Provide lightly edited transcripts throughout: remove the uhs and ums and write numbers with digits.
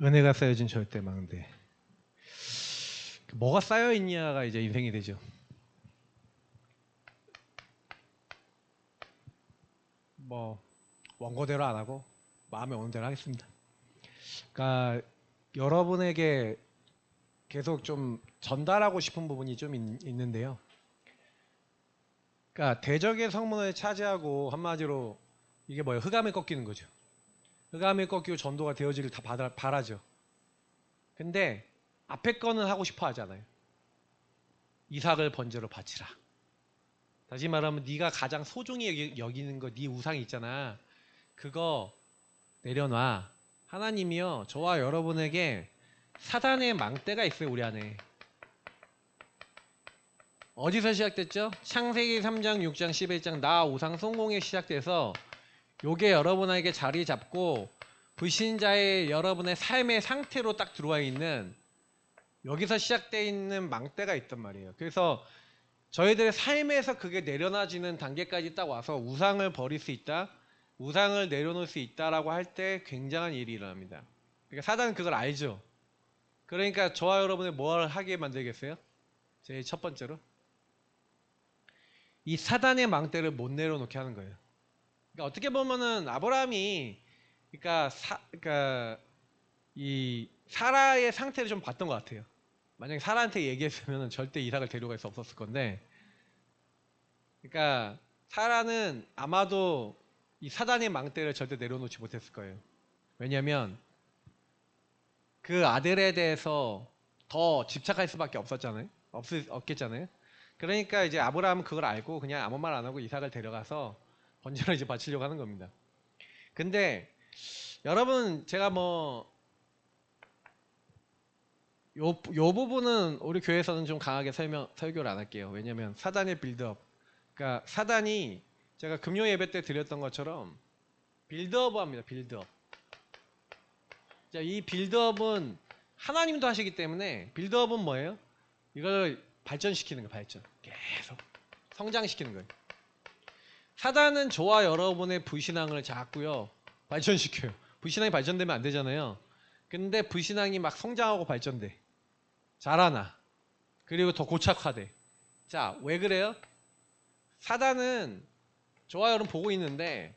은혜가 쌓여진 절대망대. 뭐가 쌓여 있냐가 이제 인생이 되죠. 뭐 원고대로 안 하고 마음에 오는 대로 하겠습니다. 그러니까 여러분에게 계속 좀 전달하고 싶은 부분이 좀 있는데요. 그러니까 대적의 성문을 차지하고 한마디로 이게 뭐예요? 흑암에 꺾이는 거죠. 흑암에 꺾이고 전도가 되어지길 다 바라죠. 근데 앞에 거는 하고 싶어 하잖아요. 이삭을 번제로 바치라. 다시 말하면 네가 가장 소중히 여기는 거, 네 우상이 있잖아. 그거 내려놔. 하나님이요, 저와 여러분에게 사단의 망대가 있어요. 우리 안에. 어디서 시작됐죠? 창세기 3장, 6장, 11장 나 우상 성공에 시작돼서 요게 여러분에게 자리 잡고 불신자의 여러분의 삶의 상태로 딱 들어와 있는, 여기서 시작되어 있는 망대가 있단 말이에요. 그래서 저희들의 삶에서 그게 내려놔지는 단계까지 딱 와서 우상을 버릴 수 있다, 우상을 내려놓을 수 있다라고 할 때 굉장한 일이 일어납니다. 그러니까 사단은 그걸 알죠. 그러니까 저와 여러분이 뭘 하게 만들겠어요? 제일 첫 번째로 이 사단의 망대를 못 내려놓게 하는 거예요. 그러니까 어떻게 보면은 아브라함이 그러니까 이 사라의 상태를 좀 봤던 것 같아요. 만약에 사라한테 얘기했으면 절대 이삭을 데려갈 수 없었을 건데, 그러니까 사라는 아마도 이 사단의 망대를 절대 내려놓지 못했을 거예요. 왜냐하면 그 아들에 대해서 더 집착할 수밖에 없겠잖아요. 그러니까 이제 아브라함은 그걸 알고 그냥 아무 말 안 하고 이삭을 데려가서 번제로 이제 바치려고 하는 겁니다. 근데 여러분, 제가 요 부분은 우리 교회에서는 좀 강하게 설교를 안 할게요. 왜냐면 사단의 빌드업, 그러니까 사단이 제가 금요 예배 때 드렸던 것처럼 빌드업 합니다. 빌드업. 자, 이 빌드업은 하나님도 하시기 때문에, 빌드업은 뭐예요? 이걸 발전시키는 거예요. 발전. 계속 성장시키는 거예요. 사단은 저와 여러분의 불신앙을 자꾸요 발전시켜요. 불신앙이 발전되면 안 되잖아요. 근데 불신앙이 막 성장하고 발전돼. 자라나. 그리고 더 고착화돼. 자, 왜 그래요? 사단은 저와 여러분 보고 있는데,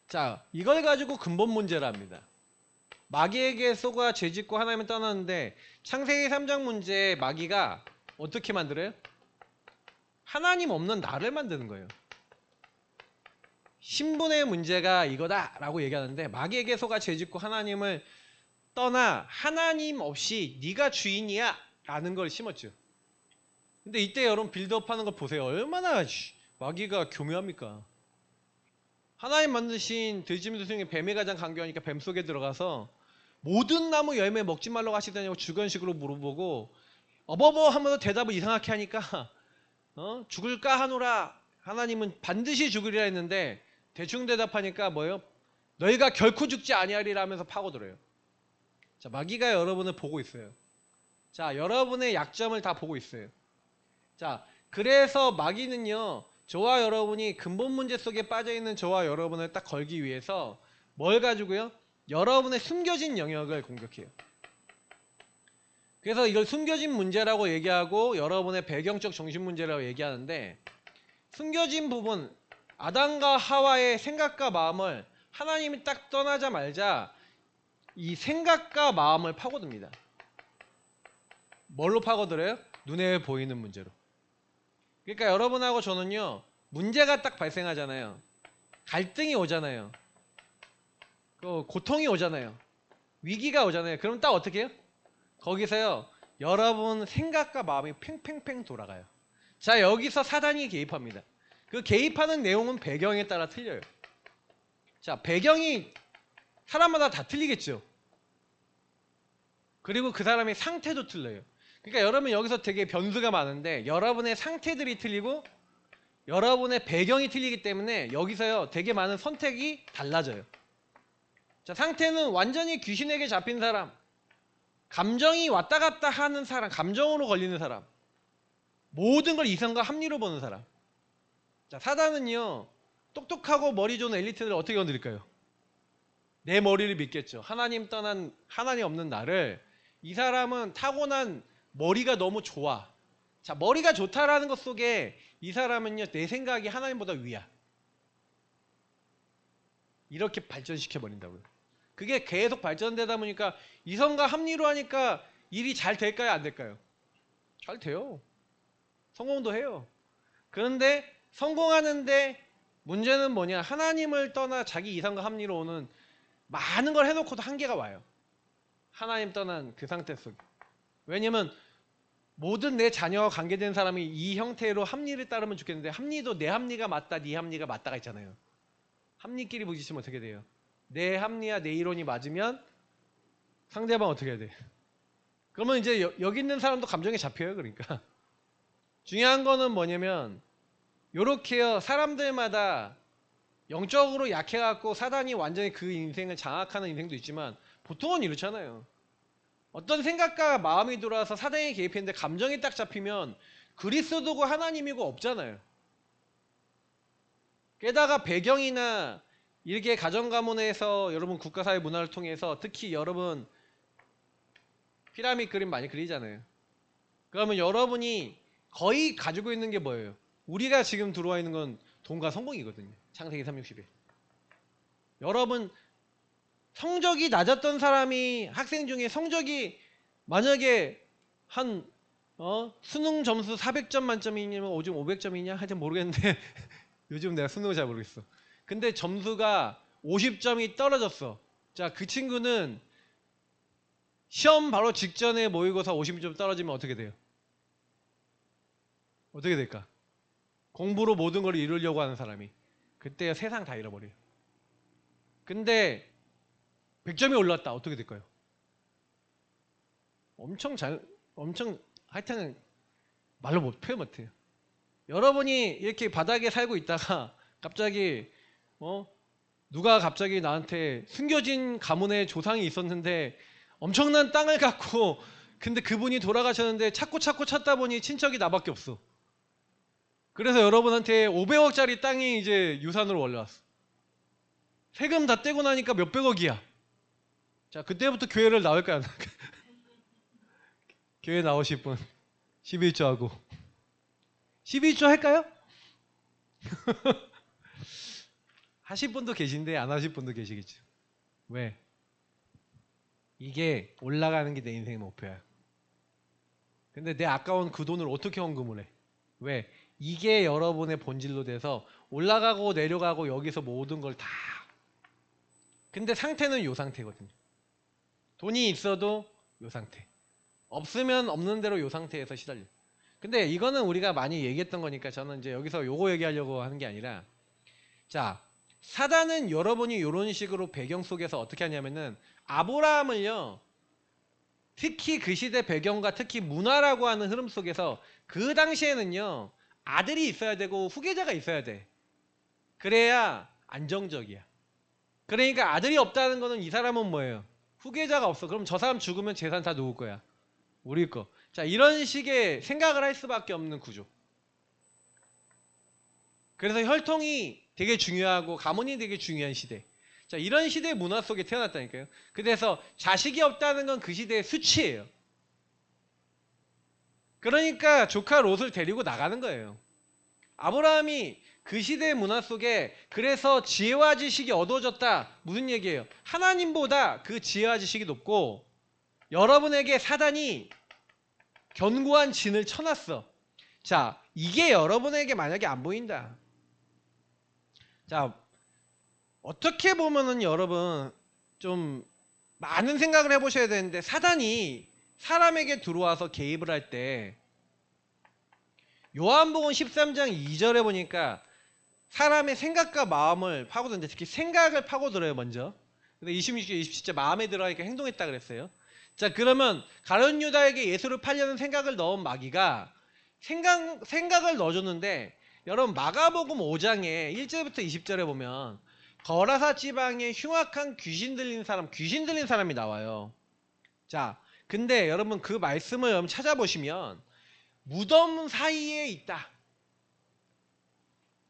자, 이걸 가지고 근본 문제를 합니다. 마귀에게 속아 죄짓고 하나님을 떠났는데, 창세기 3장 문제에 마귀가 어떻게 만들어요? 하나님 없는 나를 만드는 거예요. 신분의 문제가 이거다라고 얘기하는데, 마귀에게 속아 죄짓고 하나님을 떠나 하나님 없이 네가 주인이야 라는 걸 심었죠. 근데 이때 여러분 빌드업 하는 거 보세요. 얼마나 마귀가 교묘합니까? 하나님 만드신 들짐승 중에 뱀이 가장 강교하니까 뱀 속에 들어가서 모든 나무 열매 먹지 말라고 하시다냐고 주관식으로 물어보고, 어버버 하면서 대답을 이상하게 하니까 죽을까 하노라, 하나님은 반드시 죽으리라 했는데 대충 대답하니까 뭐예요? 너희가 결코 죽지 아니하리라 하면서 파고들어요. 자, 마귀가 여러분을 보고 있어요. 자, 여러분의 약점을 다 보고 있어요. 자, 그래서 마귀는요, 저와 여러분이 근본 문제 속에 빠져있는 저와 여러분을 딱 걸기 위해서 뭘 가지고요? 여러분의 숨겨진 영역을 공격해요. 그래서 이걸 숨겨진 문제라고 얘기하고 여러분의 배경적 정신 문제라고 얘기하는데, 숨겨진 부분, 아담과 하와의 생각과 마음을 하나님이 딱 떠나자마자 이 생각과 마음을 파고듭니다. 뭘로 파고들어요? 눈에 보이는 문제로. 그러니까 여러분하고 저는요, 문제가 딱 발생하잖아요. 갈등이 오잖아요. 고통이 오잖아요. 위기가 오잖아요. 그럼 딱 어떻게 해요? 거기서요, 여러분 생각과 마음이 팽팽팽 돌아가요. 자, 여기서 사단이 개입합니다. 그 개입하는 내용은 배경에 따라 틀려요. 자, 배경이 사람마다 다 틀리겠죠. 그리고 그 사람의 상태도 틀려요. 그러니까 여러분 여기서 되게 변수가 많은데, 여러분의 상태들이 틀리고 여러분의 배경이 틀리기 때문에 여기서요 되게 많은 선택이 달라져요. 자, 상태는 완전히 귀신에게 잡힌 사람, 감정이 왔다 갔다 하는 사람, 감정으로 걸리는 사람, 모든 걸 이성과 합리로 보는 사람. 자, 사단은요 똑똑하고 머리 좋은 엘리트들을 어떻게 건드릴까요? 내 머리를 믿겠죠. 하나님 떠난 하나님 없는 나를 이 사람은 타고난 머리가 너무 좋아. 자, 머리가 좋다라는 것 속에 이 사람은요 내 생각이 하나님보다 위야. 이렇게 발전시켜 버린다고요. 그게 계속 발전되다 보니까 이성과 합리로 하니까 일이 잘 될까요? 안 될까요? 잘 돼요. 성공도 해요. 그런데 성공하는데 문제는 뭐냐? 하나님을 떠나 자기 이성과 합리로 오는 많은 걸 해놓고도 한계가 와요. 하나님 떠난 그 상태 속에. 왜냐면 모든 내 자녀와 관계된 사람이 이 형태로 합리를 따르면 좋겠는데 합리도 내 합리가 맞다, 네 합리가 맞다가 있잖아요. 합리끼리 부딪히면 어떻게 돼요? 내 합리와 내 이론이 맞으면 상대방 어떻게 해야 돼? 그러면 이제 여기 있는 사람도 감정에 잡혀요. 그러니까 중요한 거는 뭐냐면 요렇게요. 사람들마다 영적으로 약해갖고 사단이 완전히 그 인생을 장악하는 인생도 있지만 보통은 이렇잖아요. 어떤 생각과 마음이 들어와서 사단이 개입했는데 감정이 딱 잡히면 그리스도고 하나님이고 없잖아요. 게다가 배경이나 이렇게 가정가문에서 여러분 국가사회 문화를 통해서 특히 여러분 피라미드 그림 많이 그리잖아요. 그러면 여러분이 거의 가지고 있는 게 뭐예요? 우리가 지금 들어와 있는 건 돈과 성공이거든요. 창세기 360에. 여러분 성적이 낮았던 사람이 학생 중에 성적이 만약에 한 수능 점수 400점 만점이냐면 요즘 500점이냐? 하여튼 모르겠는데 요즘 내가 수능을 잘 모르겠어. 근데 점수가 50점이 떨어졌어. 자, 그 친구는 시험 바로 직전에 모의고사 50점 떨어지면 어떻게 돼요? 어떻게 될까? 공부로 모든 걸 이루려고 하는 사람이 그때 세상 다 잃어버려요. 근데 100점이 올랐다. 어떻게 될까요? 엄청 하여튼 말로 표현 못해요. 여러분이 이렇게 바닥에 살고 있다가 갑자기 누가 갑자기 나한테 숨겨진 가문의 조상이 있었는데 엄청난 땅을 갖고 근데 그분이 돌아가셨는데 찾고 찾다 보니 친척이 나밖에 없어. 그래서 여러분한테 500억짜리 땅이 이제 유산으로 올라왔어. 세금 다 떼고 나니까 몇백억이야. 자, 그때부터 교회를 나올까요? 교회 나오실 분 11조 하고 11조 할까요? 하실 분도 계신데 안 하실 분도 계시겠죠. 왜? 이게 올라가는 게 내 인생의 목표야. 근데 내 아까운 그 돈을 어떻게 헌금을 해? 왜? 이게 여러분의 본질로 돼서 올라가고 내려가고 여기서 모든 걸 다. 근데 상태는 요 상태거든요. 돈이 있어도 요 상태. 없으면 없는 대로 요 상태에서 시달려. 근데 이거는 우리가 많이 얘기했던 거니까 저는 이제 여기서 요거 얘기하려고 하는 게 아니라 자, 사단은 여러분이 이런 식으로 배경 속에서 어떻게 하냐면은 아브라함을요. 특히 그 시대 배경과 특히 문화라고 하는 흐름 속에서 그 당시에는요. 아들이 있어야 되고 후계자가 있어야 돼. 그래야 안정적이야. 그러니까 아들이 없다는 거는 이 사람은 뭐예요? 후계자가 없어. 그럼 저 사람 죽으면 재산 다 누구 거야? 우리 거. 자, 이런 식의 생각을 할 수밖에 없는 구조. 그래서 혈통이 되게 중요하고 가문이 되게 중요한 시대. 자, 이런 시대의 문화 속에 태어났다니까요. 그래서 자식이 없다는 건 그 시대의 수치예요. 그러니까 조카 롯을 데리고 나가는 거예요. 아브라함이 그 시대의 문화 속에 그래서 지혜와 지식이 어두워졌다. 무슨 얘기예요? 하나님보다 그 지혜와 지식이 높고 여러분에게 사단이 견고한 진을 쳐놨어. 자, 이게 여러분에게 만약에 안 보인다. 자, 어떻게 보면은 여러분 좀 많은 생각을 해보셔야 되는데 사단이 사람에게 들어와서 개입을 할 때 요한복음 13장 2절에 보니까 사람의 생각과 마음을 파고드는데 특히 생각을 파고들어요 먼저. 근데 26절 27절 마음에 들어가니까 행동했다 그랬어요. 자, 그러면 가룟 유다에게 예수를 팔려는 생각을 넣은 마귀가 생각을 넣어줬는데 여러분 마가복음 5장에 1절부터 20절에 보면 거라사 지방에 흉악한 귀신 들린 사람이 나와요. 자, 근데 여러분 그 말씀을 여러분 찾아보시면 무덤 사이에 있다.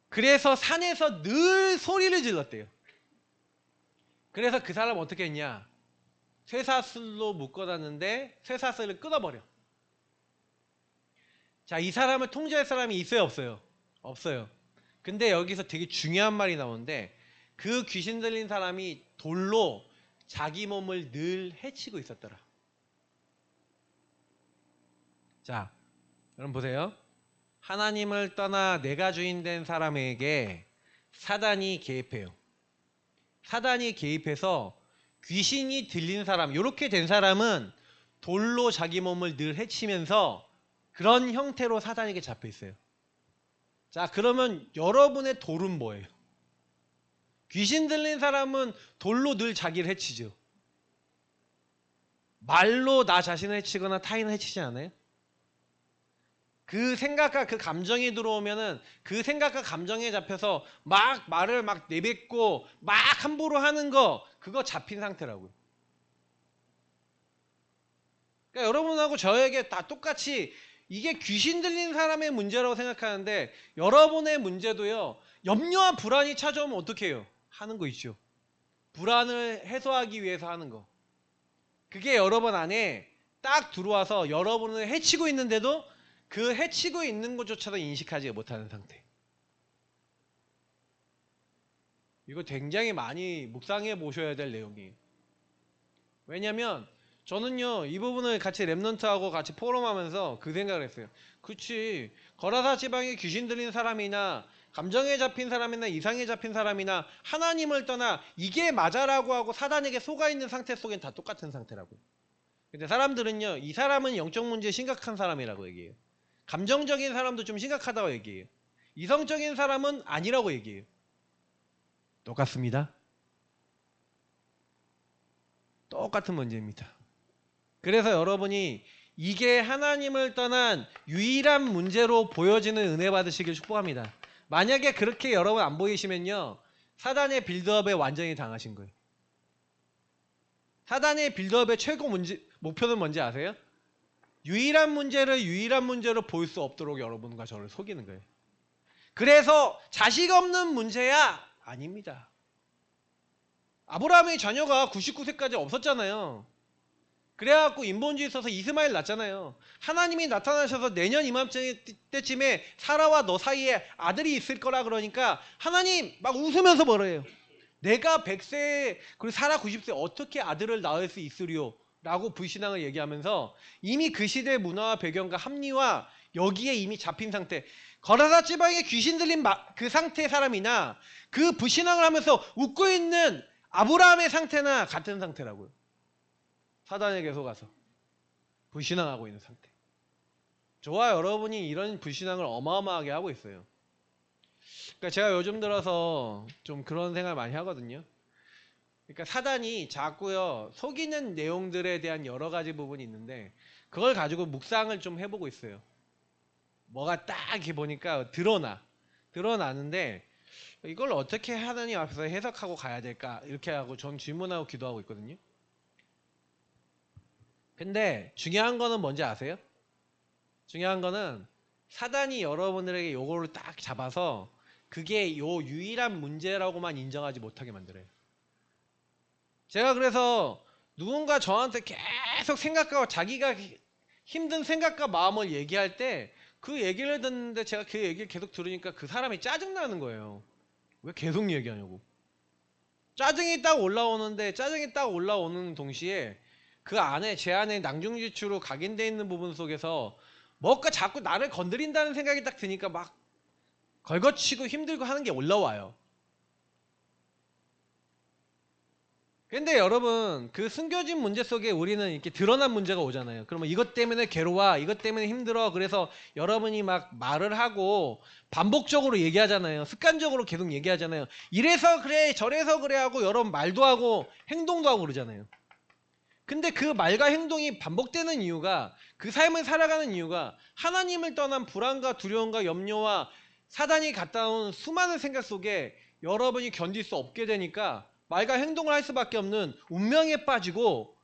그래서 산에서 늘 소리를 질렀대요. 그래서 그 사람 어떻게 했냐? 쇠사슬로 묶어놨는데 쇠사슬을 끊어버려. 자, 이 사람을 통제할 사람이 있어요, 없어요? 없어요. 근데 여기서 되게 중요한 말이 나오는데 그 귀신 들린 사람이 돌로 자기 몸을 늘 해치고 있었더라. 자, 여러분 보세요. 하나님을 떠나 내가 주인 된 사람에게 사단이 개입해요. 사단이 개입해서 귀신이 들린 사람, 이렇게 된 사람은 돌로 자기 몸을 늘 해치면서 그런 형태로 사단에게 잡혀 있어요. 자, 그러면 여러분의 돌은 뭐예요? 귀신 들린 사람은 돌로 늘 자기를 해치죠. 말로 나 자신을 해치거나 타인을 해치지 않아요? 그 생각과 그 감정이 들어오면은 그 생각과 감정에 잡혀서 막 말을 막 내뱉고 막 함부로 하는 거, 그거 잡힌 상태라고요. 그러니까 여러분하고 저에게 다 똑같이 이게 귀신 들린 사람의 문제라고 생각하는데 여러분의 문제도요, 염려와 불안이 찾아오면 어떻게 해요? 하는 거 있죠. 불안을 해소하기 위해서 하는 거. 그게 여러분 안에 딱 들어와서 여러분을 해치고 있는데도 그 해치고 있는 것조차도 인식하지 못하는 상태. 이거 굉장히 많이 묵상해 보셔야 될 내용이에요. 왜냐면 저는요, 이 부분을 같이 랩넌트하고 같이 포럼하면서 그 생각을 했어요. 그치, 거라사 지방에 귀신 들린 사람이나 감정에 잡힌 사람이나 이상에 잡힌 사람이나 하나님을 떠나 이게 맞아라고 하고 사단에게 속아 있는 상태 속엔 다 똑같은 상태라고요. 근데 사람들은요, 이 사람은 영적 문제에 심각한 사람이라고 얘기해요. 감정적인 사람도 좀 심각하다고 얘기해요. 이성적인 사람은 아니라고 얘기해요. 똑같습니다. 똑같은 문제입니다. 그래서 여러분이 이게 하나님을 떠난 유일한 문제로 보여지는 은혜 받으시길 축복합니다. 만약에 그렇게 여러분 안 보이시면요, 사단의 빌드업에 완전히 당하신 거예요. 사단의 빌드업의 최고 목표는 뭔지 아세요? 유일한 문제를 유일한 문제로 보일 수 없도록 여러분과 저를 속이는 거예요. 그래서 자식 없는 문제야? 아닙니다. 아브라함의 자녀가 99세까지 없었잖아요. 그래갖고 인본주의 있어서 이스마엘 낳잖아요. 하나님이 나타나셔서 내년 이맘때쯤에 사라와 너 사이에 아들이 있을 거라 그러니까 하나님 막 웃으면서 뭐래요? 내가 100세 그리고 사라 90세 어떻게 아들을 낳을 수 있으리요? 라고 불신앙을 얘기하면서 이미 그 시대의 문화와 배경과 합리화 여기에 이미 잡힌 상태, 거라사 지방에 귀신 들린 그 상태의 사람이나 그 불신앙을 하면서 웃고 있는 아브라함의 상태나 같은 상태라고요. 사단에게 속아서 불신앙하고 있는 상태. 저와 여러분이 이런 불신앙을 어마어마하게 하고 있어요. 그러니까 제가 요즘 들어서 좀 그런 생각을 많이 하거든요. 그러니까 사단이 자꾸요, 속이는 내용들에 대한 여러 가지 부분이 있는데 그걸 가지고 묵상을 좀 해보고 있어요. 뭐가 딱 이렇게 보니까 드러나는데 이걸 어떻게 하나님 앞에서 해석하고 가야 될까 이렇게 하고 전 질문하고 기도하고 있거든요. 근데 중요한 거는 뭔지 아세요? 중요한 거는 사단이 여러분들에게 요거를 딱 잡아서 그게 요 유일한 문제라고만 인정하지 못하게 만들어요. 제가 그래서 누군가 저한테 계속 생각하고 자기가 힘든 생각과 마음을 얘기할 때 그 얘기를 듣는데 제가 그 얘기를 계속 들으니까 그 사람이 짜증나는 거예요. 왜 계속 얘기하냐고. 짜증이 딱 올라오는 동시에 그 안에 제 안에 낭중지추로 각인되어 있는 부분 속에서 뭔가 자꾸 나를 건드린다는 생각이 딱 드니까 막 걸거치고 힘들고 하는 게 올라와요. 근데 여러분 그 숨겨진 문제 속에 우리는 이렇게 드러난 문제가 오잖아요. 그러면 이것 때문에 괴로워, 이것 때문에 힘들어. 그래서 여러분이 막 말을 하고 반복적으로 얘기하잖아요. 습관적으로 계속 얘기하잖아요. 이래서 그래 저래서 그래 하고 여러분 말도 하고 행동도 하고 그러잖아요. 근데 그 말과 행동이 반복되는 이유가, 그 삶을 살아가는 이유가 하나님을 떠난 불안과 두려움과 염려와 사단이 갖다 온 수많은 생각 속에 여러분이 견딜 수 없게 되니까 말과 행동을 할 수밖에 없는 운명에 빠지고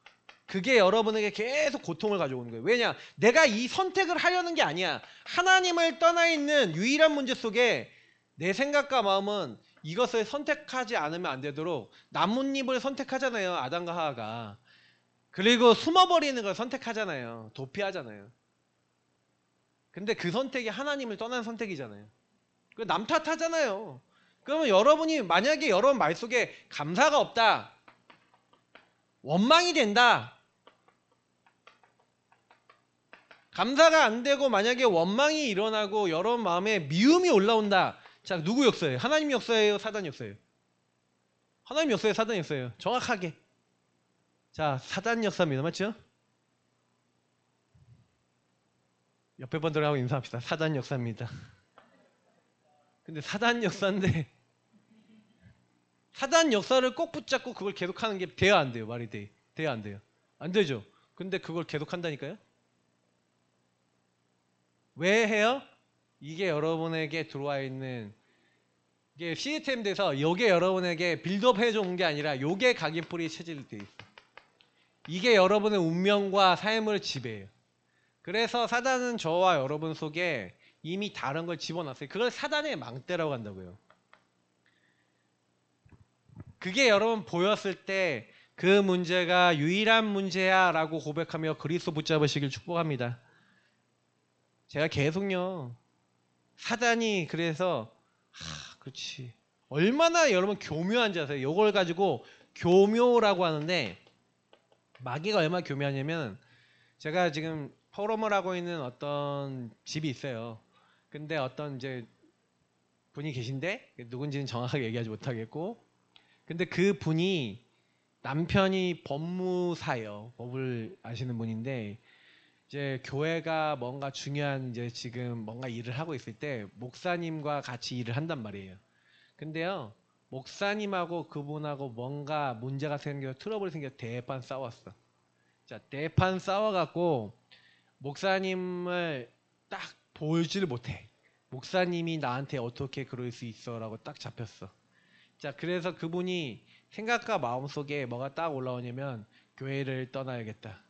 그게 여러분에게 계속 고통을 가져오는 거예요. 왜냐? 내가 이 선택을 하려는 게 아니야. 하나님을 떠나 있는 유일한 문제 속에 내 생각과 마음은 이것을 선택하지 않으면 안 되도록 나뭇잎을 선택하잖아요. 아담과 하와가. 그리고 숨어버리는 걸 선택하잖아요. 도피하잖아요. 근데 그 선택이 하나님을 떠난 선택이잖아요. 그 남 탓하잖아요. 그러면 여러분이 만약에 여러분 말 속에 감사가 없다, 원망이 된다, 감사가 안 되고 만약에 원망이 일어나고 여러분 마음에 미움이 올라온다. 자, 누구 역사예요? 하나님 역사예요? 사단 역사예요? 하나님 역사예요? 사단 역사예요? 정확하게. 자, 사단 역사입니다. 맞죠? 옆에 분들하고 인사합시다. 사단 역사입니다. 근데 사단 역사인데 사단 역사를 꼭 붙잡고 그걸 계속하는 게 돼야 안 돼요? 말이 돼? 돼야 안 돼요? 안 되죠. 근데 그걸 계속한다니까요? 왜 해요? 이게 여러분에게 들어와 있는 이게 시스템 돼서 이게 여러분에게 빌드업 해주는 게 아니라 요게 각인풀이 체질이 돼 있어. 이게 여러분의 운명과 삶을 지배해요. 그래서 사단은 저와 여러분 속에 이미 다른 걸 집어넣었어요. 그걸 사단의 망대라고 한다고요. 그게 여러분 보였을 때 그 문제가 유일한 문제야 라고 고백하며 그리스도 붙잡으시길 축복합니다. 제가 계속요. 사단이 그래서 그렇지. 얼마나 여러분 교묘한지 아세요? 이걸 가지고 교묘라고 하는데 마귀가 얼마나 교묘하냐면 제가 지금 포럼을 하고 있는 어떤 집이 있어요. 근데 어떤 이제 분이 계신데 누군지는 정확하게 얘기하지 못하겠고 근데 그 분이 남편이 법무사예요. 법을 아시는 분인데 이제 교회가 뭔가 중요한 이제 지금 뭔가 일을 하고 있을 때 목사님과 같이 일을 한단 말이에요. 근데요 목사님하고 그분하고 뭔가 문제가 생겨서 트러블이 생겨서 대판 싸웠어. 자 대판 싸워갖고 목사님을 딱 보지를 못해. 목사님이 나한테 어떻게 그럴 수 있어 라고 딱 잡혔어. 자 그래서 그분이 생각과 마음속에 뭐가 딱 올라오냐면 교회를 떠나야겠다.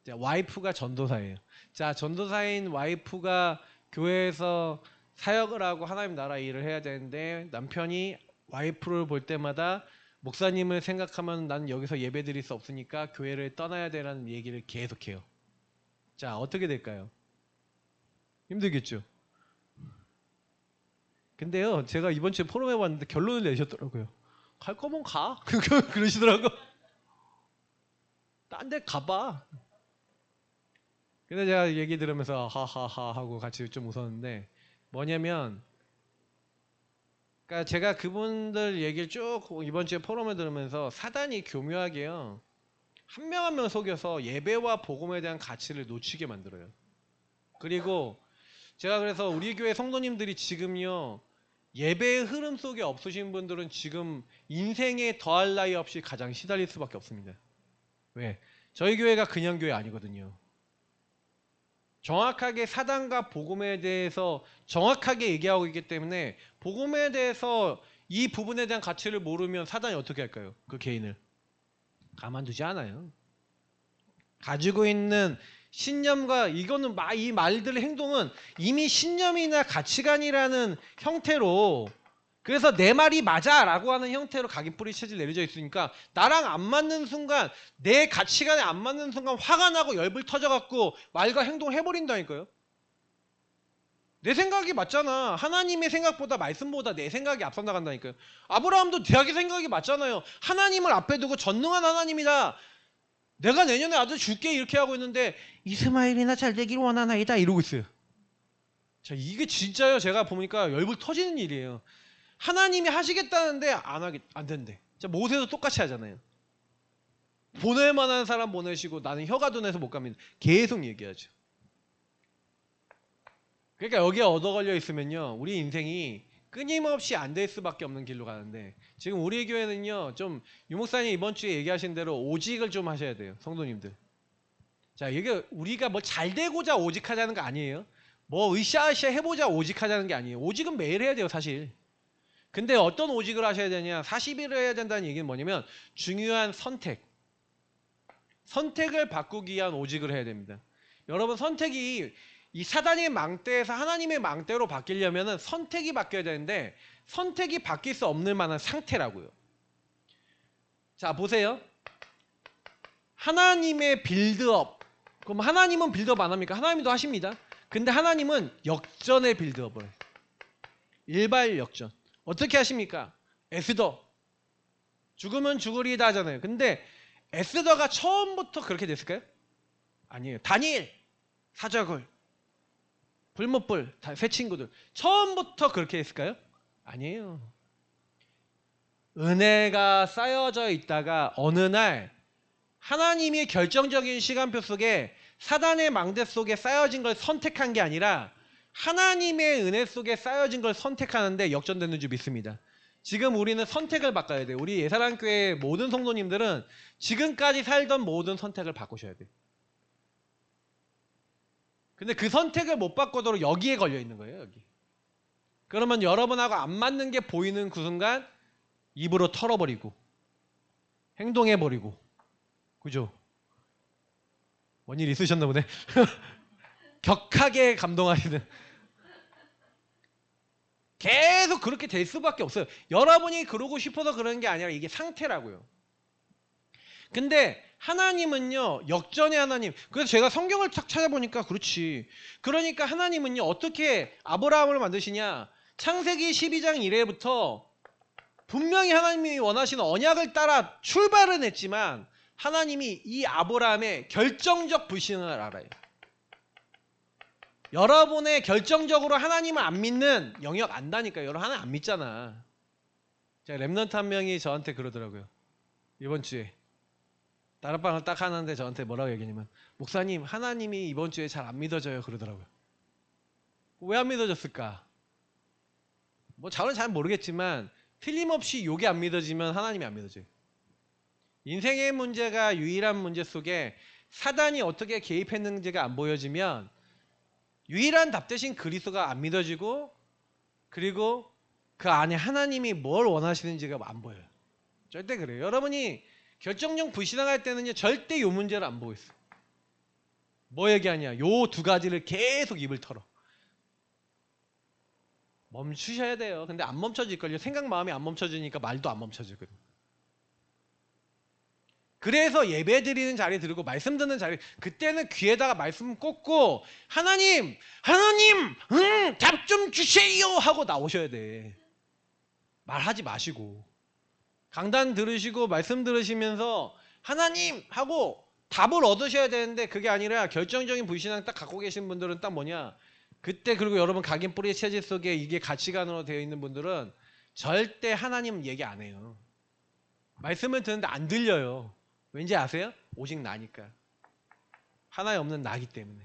자, 와이프가 전도사예요. 자 전도사인 와이프가 교회에서 사역을 하고 하나님 나라 일을 해야 되는데 남편이 와이프를 볼 때마다 목사님을 생각하면 나는 여기서 예배드릴 수 없으니까 교회를 떠나야 되라는 얘기를 계속해요. 자 어떻게 될까요? 힘들겠죠. 근데요 제가 이번 주에 포럼 해봤는데 결론을 내셨더라고요. 갈 거면 가. 그러시더라고. 딴 데 가봐. 근데 제가 얘기 들으면서 하하하 하고 같이 좀 웃었는데 뭐냐면 그러니까 제가 그분들 얘기를 쭉 이번 주에 포럼을 들으면서 사단이 교묘하게요. 한 명 한 명 속여서 예배와 복음에 대한 가치를 놓치게 만들어요. 그리고 제가 그래서 우리 교회 성도님들이 지금요. 예배의 흐름 속에 없으신 분들은 지금 인생에 더할 나위 없이 가장 시달릴 수밖에 없습니다. 왜? 저희 교회가 그냥 교회 아니거든요. 정확하게 사단과 복음에 대해서 정확하게 얘기하고 있기 때문에 복음에 대해서 이 부분에 대한 가치를 모르면 사단이 어떻게 할까요? 그 개인을 가만두지 않아요. 가지고 있는 신념과 이거는 이 말들의 행동은 이미 신념이나 가치관이라는 형태로 그래서 내 말이 맞아 라고 하는 형태로 각인뿌리 체질 내려져 있으니까 나랑 안 맞는 순간 내 가치관에 안 맞는 순간 화가 나고 열불 터져갖고 말과 행동을 해버린다니까요. 내 생각이 맞잖아. 하나님의 생각보다 말씀보다 내 생각이 앞서 나간다니까요. 아브라함도 자기 생각이 맞잖아요. 하나님을 앞에 두고 전능한 하나님이다. 내가 내년에 아들 줄게 이렇게 하고 있는데 이스마엘이나 잘 되기를 원하나이다 이러고 있어요. 자 이게 진짜요. 제가 보니까 열불 터지는 일이에요. 하나님이 하시겠다는데 안 된대. 자 모세도 똑같이 하잖아요. 보낼 만한 사람 보내시고 나는 혀가 둔해서 못 갑니다. 계속 얘기하죠. 그러니까 여기에 얻어 걸려 있으면요 우리 인생이 끊임없이 안 될 수밖에 없는 길로 가는데 지금 우리 교회는요 좀 유목사님 이번 주에 얘기하신 대로 오직을 좀 하셔야 돼요. 성도님들. 자 이게 우리가 뭐 잘 되고자 오직하자는 거 아니에요. 뭐 으쌰으쌰 해보자 오직하자는 게 아니에요. 오직은 매일 해야 돼요 사실. 근데 어떤 오직을 하셔야 되냐 40일을 해야 된다는 얘기는 뭐냐면 중요한 선택을 바꾸기 위한 오직을 해야 됩니다. 여러분 선택이 이 사단의 망대에서 하나님의 망대로 바뀌려면 선택이 바뀌어야 되는데 선택이 바뀔 수 없는 만한 상태라고요. 자, 보세요. 하나님의 빌드업. 그럼 하나님은 빌드업 안 합니까? 하나님도 하십니다. 근데 하나님은 역전의 빌드업을 해요. 일발 역전. 어떻게 하십니까? 에스더. 죽으면 죽으리다 하잖아요. 근데 에스더가 처음부터 그렇게 됐을까요? 아니에요. 다니엘, 사자굴, 불못불, 세 친구들. 처음부터 그렇게 했을까요? 아니에요. 은혜가 쌓여져 있다가 어느 날 하나님이 결정적인 시간표 속에 사단의 망대 속에 쌓여진 걸 선택한 게 아니라 하나님의 은혜 속에 쌓여진 걸 선택하는데 역전되는 줄 믿습니다. 지금 우리는 선택을 바꿔야 돼요. 우리 예사랑교회 모든 성도님들은 지금까지 살던 모든 선택을 바꾸셔야 돼요. 근데 그 선택을 못 바꾸도록 여기에 걸려 있는 거예요. 여기. 그러면 여러분하고 안 맞는 게 보이는 그 순간 입으로 털어버리고 행동해버리고, 그죠? 뭔 일 있으셨나 보네. 격하게 감동하시는. 계속 그렇게 될 수밖에 없어요. 여러분이 그러고 싶어서 그러는 게 아니라 이게 상태라고요. 근데 하나님은요, 역전의 하나님. 그래서 제가 성경을 탁 찾아보니까 그렇지. 그러니까 하나님은요, 어떻게 아브라함을 만드시냐. 창세기 12장 1회부터 분명히 하나님이 원하시는 언약을 따라 출발은 했지만 하나님이 이 아브라함의 결정적 불신을 알아요. 여러분의 결정적으로 하나님을 안 믿는 영역 안다니까요. 여러분 하나님 안 믿잖아. 제가 랩런트 한 명이 저한테 그러더라고요. 이번 주에 다락방을 딱 하는데 저한테 뭐라고 얘기냐면, 목사님 하나님이 이번 주에 잘 안 믿어져요 그러더라고요. 왜 안 믿어졌을까? 뭐 저는 잘 모르겠지만 틀림없이 요게 안 믿어지면 하나님이 안 믿어져요. 인생의 문제가 유일한 문제 속에 사단이 어떻게 개입했는지가 안 보여지면 유일한 답 대신 그리스도가 안 믿어지고, 그리고 그 안에 하나님이 뭘 원하시는지가 안 보여요. 절대 그래요. 여러분이 결정적 불신앙할 때는요, 절대 요 문제를 안 보고 있어요. 뭐 얘기하냐? 요 두 가지를 계속 입을 털어. 멈추셔야 돼요. 근데 안 멈춰질걸요. 생각 마음이 안 멈춰지니까 말도 안 멈춰지거든요. 그래서 예배 드리는 자리 들고 말씀 듣는 자리, 그때는 귀에다가 말씀 꽂고 하나님 답 좀 주세요 하고 나오셔야 돼. 말하지 마시고 강단 들으시고 말씀 들으시면서 하나님 하고 답을 얻으셔야 되는데, 그게 아니라 결정적인 불신앙 딱 갖고 계신 분들은 딱 뭐냐, 그때, 그리고 여러분 각인 뿌리의 체질 속에 이게 가치관으로 되어 있는 분들은 절대 하나님 얘기 안 해요. 말씀을 듣는데 안 들려요. 왠지 아세요? 오직 나니까. 하나에 없는 나기 때문에.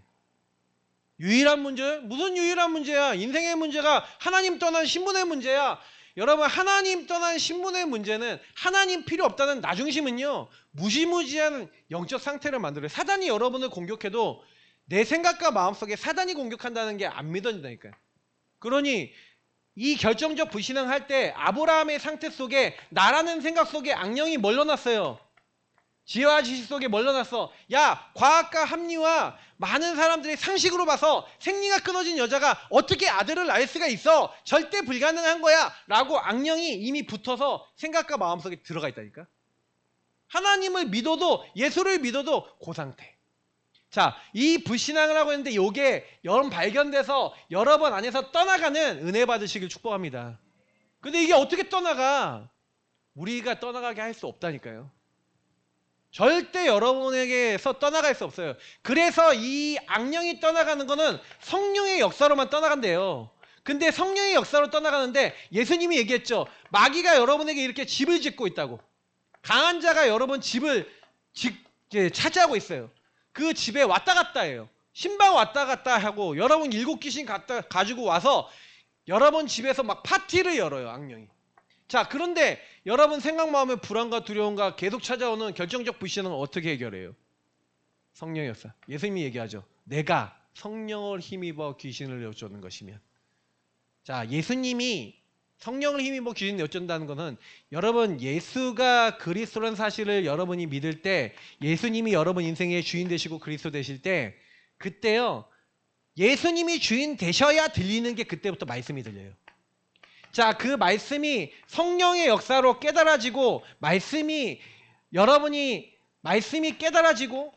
유일한 문제? 무슨 유일한 문제야? 인생의 문제가 하나님 떠난 신분의 문제야. 여러분, 하나님 떠난 신분의 문제는, 하나님 필요 없다는 나중심은요, 무시무지한 영적 상태를 만들어요. 사단이 여러분을 공격해도 내 생각과 마음속에 사단이 공격한다는 게 안 믿어진다니까요. 그러니 이 결정적 불신앙 할 때 아브라함의 상태 속에, 나라는 생각 속에 악령이 멀러났어요. 지혜와 지식 속에 멀러났어. 야, 과학과 합리화, 많은 사람들이 상식으로 봐서 생리가 끊어진 여자가 어떻게 아들을 낳을 수가 있어? 절대 불가능한 거야 라고 악령이 이미 붙어서 생각과 마음속에 들어가 있다니까. 하나님을 믿어도, 예수를 믿어도 그 상태. 자, 이 불신앙을 하고 있는데 요게 여러분 발견돼서 여러분 안에서 떠나가는 은혜 받으시길 축복합니다. 근데 이게 어떻게 떠나가? 우리가 떠나가게 할 수 없다니까요. 절대 여러분에게서 떠나갈 수 없어요. 그래서 이 악령이 떠나가는 거는 성령의 역사로만 떠나간대요. 근데 성령의 역사로 떠나가는데 예수님이 얘기했죠. 마귀가 여러분에게 이렇게 집을 짓고 있다고. 강한 자가 여러분 집을 차지하고 있어요. 그 집에 왔다 갔다 해요. 신방 왔다 갔다 하고 여러분 7귀신 가지고 와서 여러분 집에서 막 파티를 열어요, 악령이. 자, 그런데 여러분 생각 마음에 불안과 두려움과 계속 찾아오는 결정적 불신은 어떻게 해결해요? 성령의 역사. 예수님이 얘기하죠. 내가 성령을 힘입어 귀신을 내쫓는 것이면. 자, 예수님이 성령을 힘입어 귀신을 내쫓는다는 것은, 여러분 예수가 그리스도라는 사실을 여러분이 믿을 때, 예수님이 여러분 인생의 주인 되시고 그리스도 되실 때, 그때요 예수님이 주인 되셔야 들리는 게 그때부터 말씀이 들려요. 자, 그 말씀이 성령의 역사로 깨달아지고 여러분이 말씀이 깨달아지고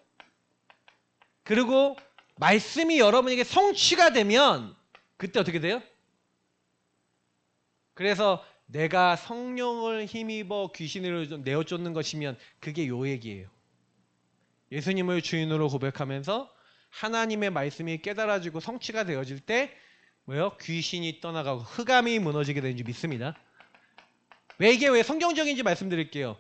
그리고 말씀이 여러분에게 성취가 되면 그때 어떻게 돼요? 그래서 내가 성령을 힘입어 귀신을 내어쫓는 것이면 그게 요 얘기예요. 예수님을 주인으로 고백하면서 하나님의 말씀이 깨달아지고 성취가 되어질 때 뭐요? 귀신이 떠나가고 흑암이 무너지게 되는지 믿습니다. 이게 왜 성경적인지 말씀드릴게요.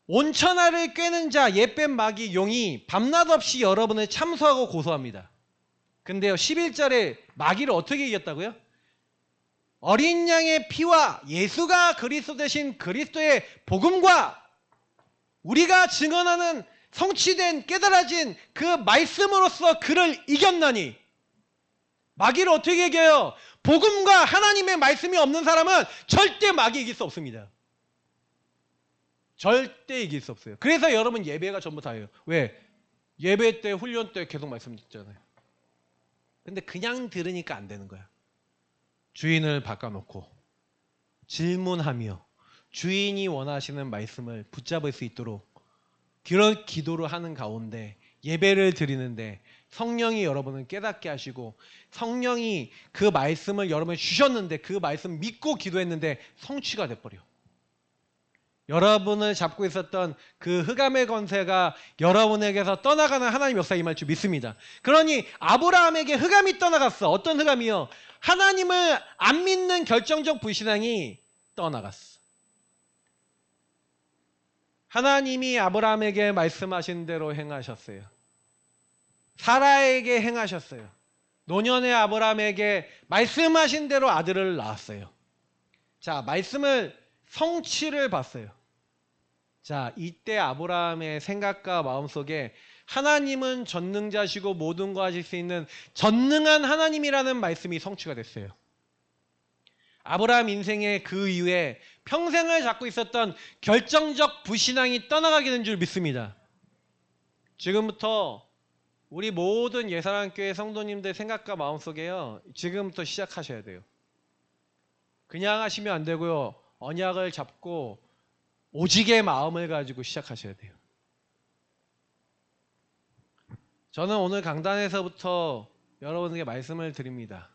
온천하를 꿰는 자 옛뱀 마귀 용이 밤낮 없이 여러분을 참소하고 고소합니다. 근데요 11절에 마귀를 어떻게 이겼다고요? 어린 양의 피와 예수가 그리스도 되신 그리스도의 복음과 우리가 증언하는 성취된 깨달아진 그 말씀으로써 그를 이겼나니. 마귀를 어떻게 이겨요? 복음과 하나님의 말씀이 없는 사람은 절대 마귀 이길 수 없습니다. 절대 이길 수 없어요. 그래서 여러분 예배가 전부 다예요. 왜? 예배 때 훈련 때 계속 말씀 듣잖아요. 근데 그냥 들으니까 안 되는 거야. 주인을 바꿔놓고 질문하며 주인이 원하시는 말씀을 붙잡을 수 있도록 그런 기도를 하는 가운데 예배를 드리는데 성령이 여러분을 깨닫게 하시고 성령이 그 말씀을 여러분에 주셨는데 그 말씀 믿고 기도했는데 성취가 돼버려. 여러분을 잡고 있었던 그 흑암의 권세가 여러분에게서 떠나가는 하나님 역사 임할 줄 믿습니다. 그러니 아브라함에게 흑암이 떠나갔어. 어떤 흑암이요? 하나님을 안 믿는 결정적 불신앙이 떠나갔어. 하나님이 아브라함에게 말씀하신 대로 행하셨어요. 사라에게 행하셨어요. 노년의 아브라함에게 말씀하신 대로 아들을 낳았어요. 자, 말씀을 성취를 봤어요. 자, 이때 아브라함의 생각과 마음속에 하나님은 전능자시고 모든 거 하실 수 있는 전능한 하나님이라는 말씀이 성취가 됐어요. 아브라함 인생의 그 이후에 평생을 잡고 있었던 결정적 불신앙이 떠나가게 된 줄 믿습니다. 지금부터 우리 모든 예사랑교회 성도님들 생각과 마음속에요. 지금부터 시작하셔야 돼요. 그냥 하시면 안 되고요. 언약을 잡고 오직의 마음을 가지고 시작하셔야 돼요. 저는 오늘 강단에서부터 여러분에게 말씀을 드립니다.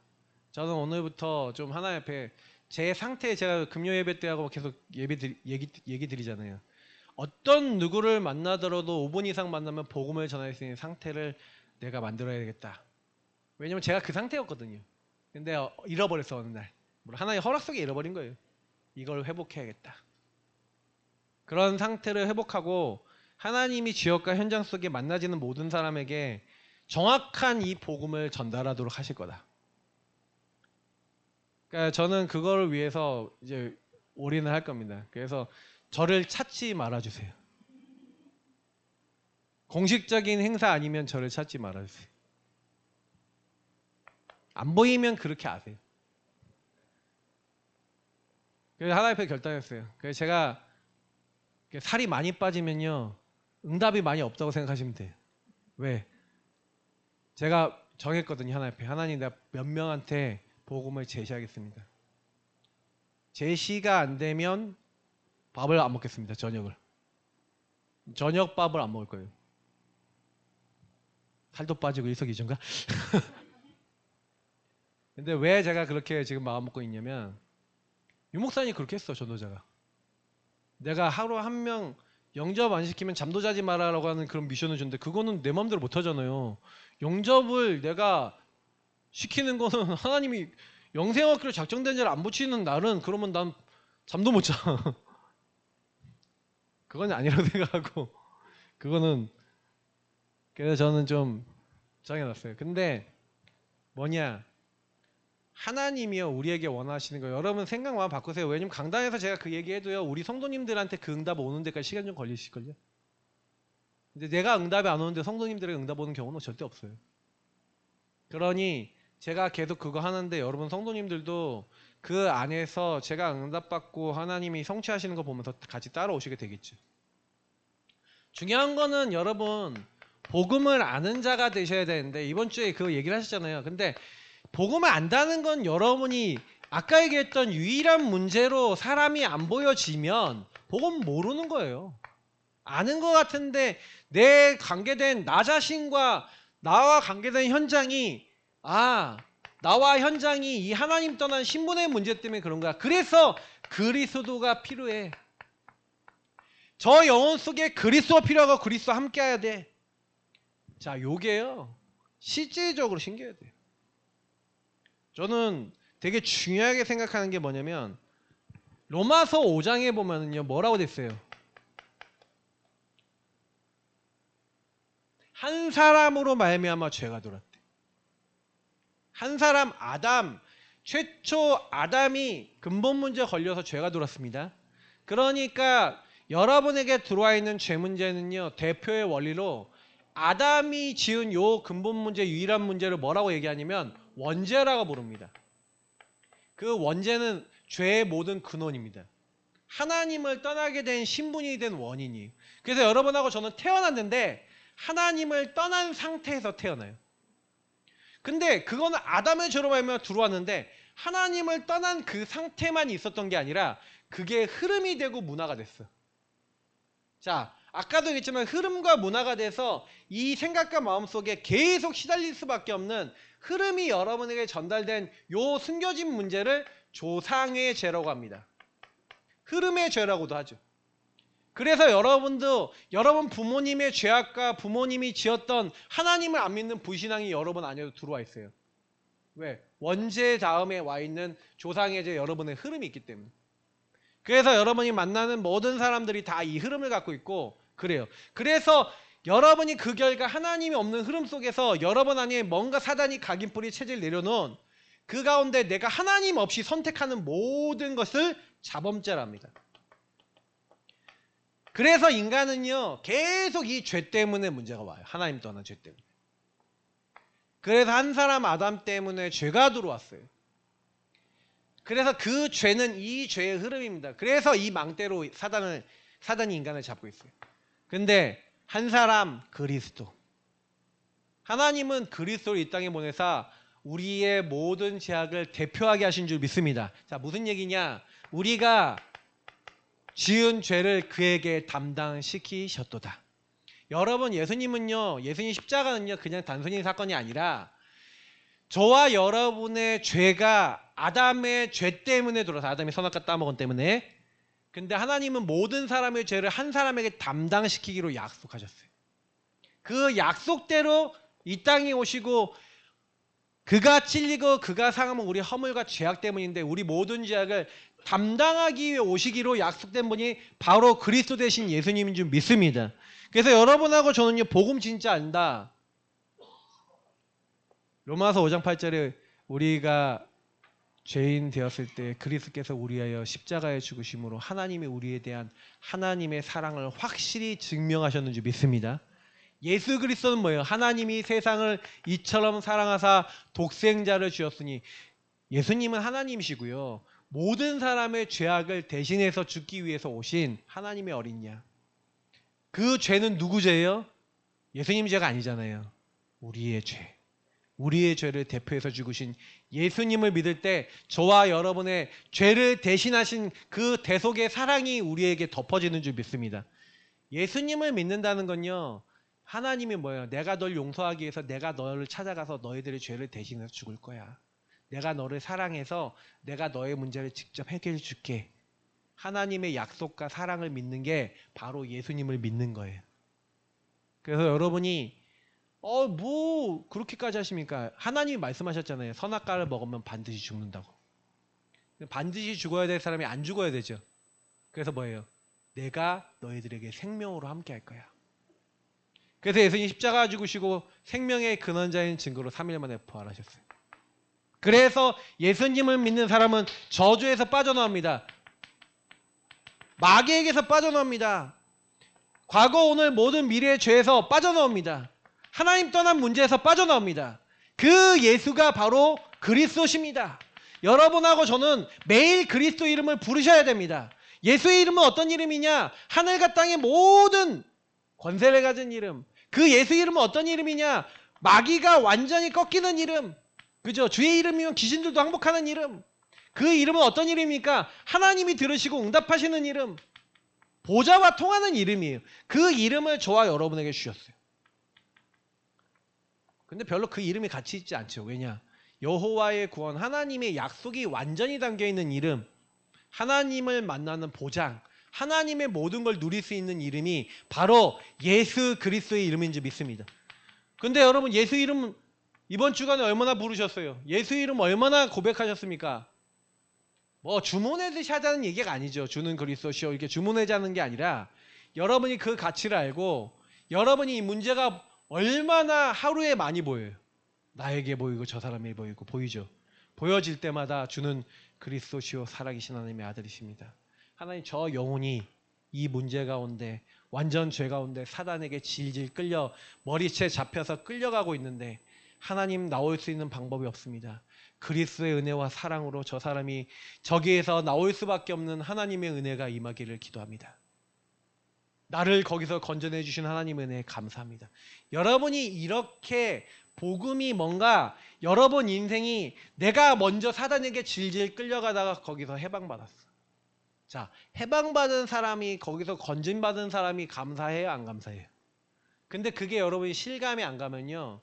저는 오늘부터 좀 하나님 앞에 제 상태, 제가 금요 예배 때 하고 계속 얘기 드리잖아요. 어떤 누구를 만나더라도 5분 이상 만나면 복음을 전할 수 있는 상태를 내가 만들어야겠다. 왜냐면 제가 그 상태였거든요. 근데 잃어버렸어 어느 날. 하나님 허락 속에 잃어버린 거예요. 이걸 회복해야겠다. 그런 상태를 회복하고 하나님이 지역과 현장 속에 만나지는 모든 사람에게 정확한 이 복음을 전달하도록 하실 거다. 그러니까 저는 그거를 위해서 이제 올인을 할 겁니다. 그래서 저를 찾지 말아주세요. 공식적인 행사 아니면 저를 찾지 말아주세요. 안 보이면 그렇게 아세요. 그래서 하나님 앞에 결단했어요. 그래서 제가 살이 많이 빠지면요 응답이 많이 없다고 생각하시면 돼요. 왜? 제가 정했거든요. 하나님 앞에. 하나님, 내가 몇 명한테 복음을 제시하겠습니다. 제시가 안 되면 밥을 안 먹겠습니다. 저녁 밥을 안 먹을 거예요. 살도 빠지고 일석이조인가? 근데 왜 제가 그렇게 지금 마음 먹고 있냐면 유목사님이 그렇게 했어. 전도자가. 내가 하루 한 명 영접 안 시키면 잠도 자지 마라라고 하는 그런 미션을 줬는데 그거는 내 마음대로 못 하잖아요. 영접을 내가 시키는 거는 하나님이 영생학교로 작정된 자를 안 붙이는 날은 그러면 난 잠도 못 자. 그건 아니라고 생각하고 그거는 그래서 저는 좀 정해놨어요. 근데 뭐냐, 하나님이요 우리에게 원하시는 거 여러분 생각 마음 바꾸세요. 왜냐면 강단에서 제가 그 얘기해도요 우리 성도님들한테 그 응답 오는 데까지 시간 좀 걸리실걸요. 근데 내가 응답이 안 오는데 성도님들에게 응답 오는 경우는 절대 없어요. 그러니 제가 계속 그거 하는데 여러분 성도님들도 그 안에서 제가 응답받고 하나님이 성취하시는 거 보면서 같이 따라오시게 되겠죠. 중요한 거는 여러분 복음을 아는 자가 되셔야 되는데 이번 주에 그 얘기를 하셨잖아요. 근데 복음을 안다는 건 여러분이 아까 얘기했던 유일한 문제로 사람이 안 보여지면 복음 모르는 거예요. 아는 것 같은데 내 관계된 나 자신과 나와 관계된 현장이 나와 현장이 이 하나님 떠난 신분의 문제 때문에 그런 거야. 그래서 그리스도가 필요해. 저 영혼 속에 그리스도가 필요하고 그리스도와 함께 해야 돼. 자, 요게요. 실질적으로 신겨야 돼요. 저는 되게 중요하게 생각하는 게 뭐냐면 로마서 5장에 보면은요. 뭐라고 됐어요? 한 사람으로 말미암아 죄가 들어왔대. 한 사람 아담, 최초 아담이 근본 문제 걸려서 죄가 들어왔습니다. 그러니까 여러분에게 들어와 있는 죄 문제는요. 대표의 원리로 아담이 지은 요 근본 문제, 유일한 문제를 뭐라고 얘기하냐면 원죄라고 부릅니다. 그 원죄는 죄의 모든 근원입니다. 하나님을 떠나게 된 신분이 된 원인이에요. 그래서 여러분하고 저는 태어났는데 하나님을 떠난 상태에서 태어나요. 근데 그거는 아담의 죄로 말미암아 들어왔는데 하나님을 떠난 그 상태만 있었던 게 아니라 그게 흐름이 되고 문화가 됐어. 자, 아까도 얘기했지만 흐름과 문화가 돼서 이 생각과 마음속에 계속 시달릴 수밖에 없는 흐름이 여러분에게 전달된 요 숨겨진 문제를 조상의 죄라고 합니다. 흐름의 죄라고도 하죠. 그래서 여러분도 여러분 부모님의 죄악과 부모님이 지었던 하나님을 안 믿는 불신앙이 여러분 안에도 들어와 있어요. 왜? 원죄 다음에 와 있는 조상의 죄 여러분의 흐름이 있기 때문에. 그래서 여러분이 만나는 모든 사람들이 다 이 흐름을 갖고 있고 그래요. 그래서 여러분이 그 결과 하나님이 없는 흐름 속에서 여러분 안에 뭔가 사단이 각인뿌리 체질을 내려놓은 그 가운데 내가 하나님 없이 선택하는 모든 것을 자범죄랍니다. 그래서 인간은요 계속 이 죄 때문에 문제가 와요. 하나님 떠난 죄 때문에. 그래서 한 사람 아담 때문에 죄가 들어왔어요. 그래서 그 죄는 이 죄의 흐름입니다. 그래서 이 망대로 사단이 인간을 잡고 있어요. 근데 한 사람 그리스도. 하나님은 그리스도를 이 땅에 보내사 우리의 모든 죄악을 대표하게 하신 줄 믿습니다. 자, 무슨 얘기냐? 우리가 지은 죄를 그에게 담당시키셨도다. 여러분 예수님은요, 예수님 십자가는요 그냥 단순히 사건이 아니라 저와 여러분의 죄가 아담의 죄 때문에 들어서 아담이 선악과 따먹은 때문에 근데 하나님은 모든 사람의 죄를 한 사람에게 담당시키기로 약속하셨어요. 그 약속대로 이 땅에 오시고 그가 찔리고 그가 상하면 우리 허물과 죄악 때문인데 우리 모든 죄악을 담당하기 위해 오시기로 약속된 분이 바로 그리스도 되신 예수님인 줄 믿습니다. 그래서 여러분하고 저는요 복음 진짜 안다. 로마서 5장 8절에 우리가 죄인 되었을 때 그리스도께서 우리 위하여 십자가에 죽으심으로 하나님이 우리에 대한 하나님의 사랑을 확실히 증명하셨는 줄 믿습니다. 예수 그리스도는 뭐예요? 하나님이 세상을 이처럼 사랑하사 독생자를 주었으니 예수님은 하나님이시고요. 모든 사람의 죄악을 대신해서 죽기 위해서 오신 하나님의 어린 양. 그 죄는 누구 죄예요? 예수님 죄가 아니잖아요. 우리의 죄. 우리의 죄를 대표해서 죽으신 예수님을 믿을 때 저와 여러분의 죄를 대신하신 그 대속의 사랑이 우리에게 덮어지는 줄 믿습니다. 예수님을 믿는다는 건요. 하나님이 뭐예요? 내가 널 용서하기 위해서 내가 너를 찾아가서 너희들의 죄를 대신해서 죽을 거야. 내가 너를 사랑해서 내가 너의 문제를 직접 해결해 줄게. 하나님의 약속과 사랑을 믿는 게 바로 예수님을 믿는 거예요. 그래서 여러분이 뭐 그렇게까지 하십니까? 하나님이 말씀하셨잖아요. 선악과를 먹으면 반드시 죽는다고. 반드시 죽어야 될 사람이 안 죽어야 되죠. 그래서 뭐예요? 내가 너희들에게 생명으로 함께 할 거야. 그래서 예수님이 십자가 죽으시고 생명의 근원자인 증거로 3일 만에 부활하셨어요. 그래서 예수님을 믿는 사람은 저주에서 빠져나옵니다. 마귀에게서 빠져나옵니다. 과거 오늘 모든 미래의 죄에서 빠져나옵니다. 하나님 떠난 문제에서 빠져나옵니다. 그 예수가 바로 그리스도십니다. 여러분하고 저는 매일 그리스도 이름을 부르셔야 됩니다. 예수의 이름은 어떤 이름이냐? 하늘과 땅의 모든 권세를 가진 이름, 그 예수 이름은 어떤 이름이냐? 마귀가 완전히 꺾이는 이름. 그죠? 주의 이름이면 귀신들도 항복하는 이름. 그 이름은 어떤 이름입니까? 하나님이 들으시고 응답하시는 이름. 보좌와 통하는 이름이에요. 그 이름을 저와 여러분에게 주셨어요. 근데 별로 그 이름이 가치 있지 않죠. 왜냐? 여호와의 구원, 하나님의 약속이 완전히 담겨있는 이름, 하나님을 만나는 보장, 하나님의 모든 걸 누릴 수 있는 이름이 바로 예수 그리스도의 이름인 줄 믿습니다. 근데 여러분, 예수 이름 이번 주간에 얼마나 부르셨어요? 예수 이름 얼마나 고백하셨습니까? 뭐 주문해듯이 하자는 얘기가 아니죠. 주는 그리스도시요 이렇게 주문하자는 게 아니라 여러분이 그 가치를 알고 여러분이 이 문제가 얼마나 하루에 많이 보여요. 나에게 보이고 저 사람에게 보이고 보이죠. 보여질 때마다 주는 그리스도시요 살아계신 하나님의 아들이십니다. 하나님, 저 영혼이 이 문제 가운데 완전 죄 가운데 사단에게 질질 끌려 머리채 잡혀서 끌려가고 있는데 하나님, 나올 수 있는 방법이 없습니다. 그리스도의 은혜와 사랑으로 저 사람이 저기에서 나올 수밖에 없는 하나님의 은혜가 임하기를 기도합니다. 나를 거기서 건져내 주신 하나님의 은혜에 감사합니다. 여러분이 이렇게 복음이 뭔가 여러분 인생이 내가 먼저 사단에게 질질 끌려가다가 거기서 해방받았어. 자, 해방받은 사람이 거기서 건진받은 사람이 감사해요, 안 감사해요? 근데 그게 여러분이 실감이 안 가면요,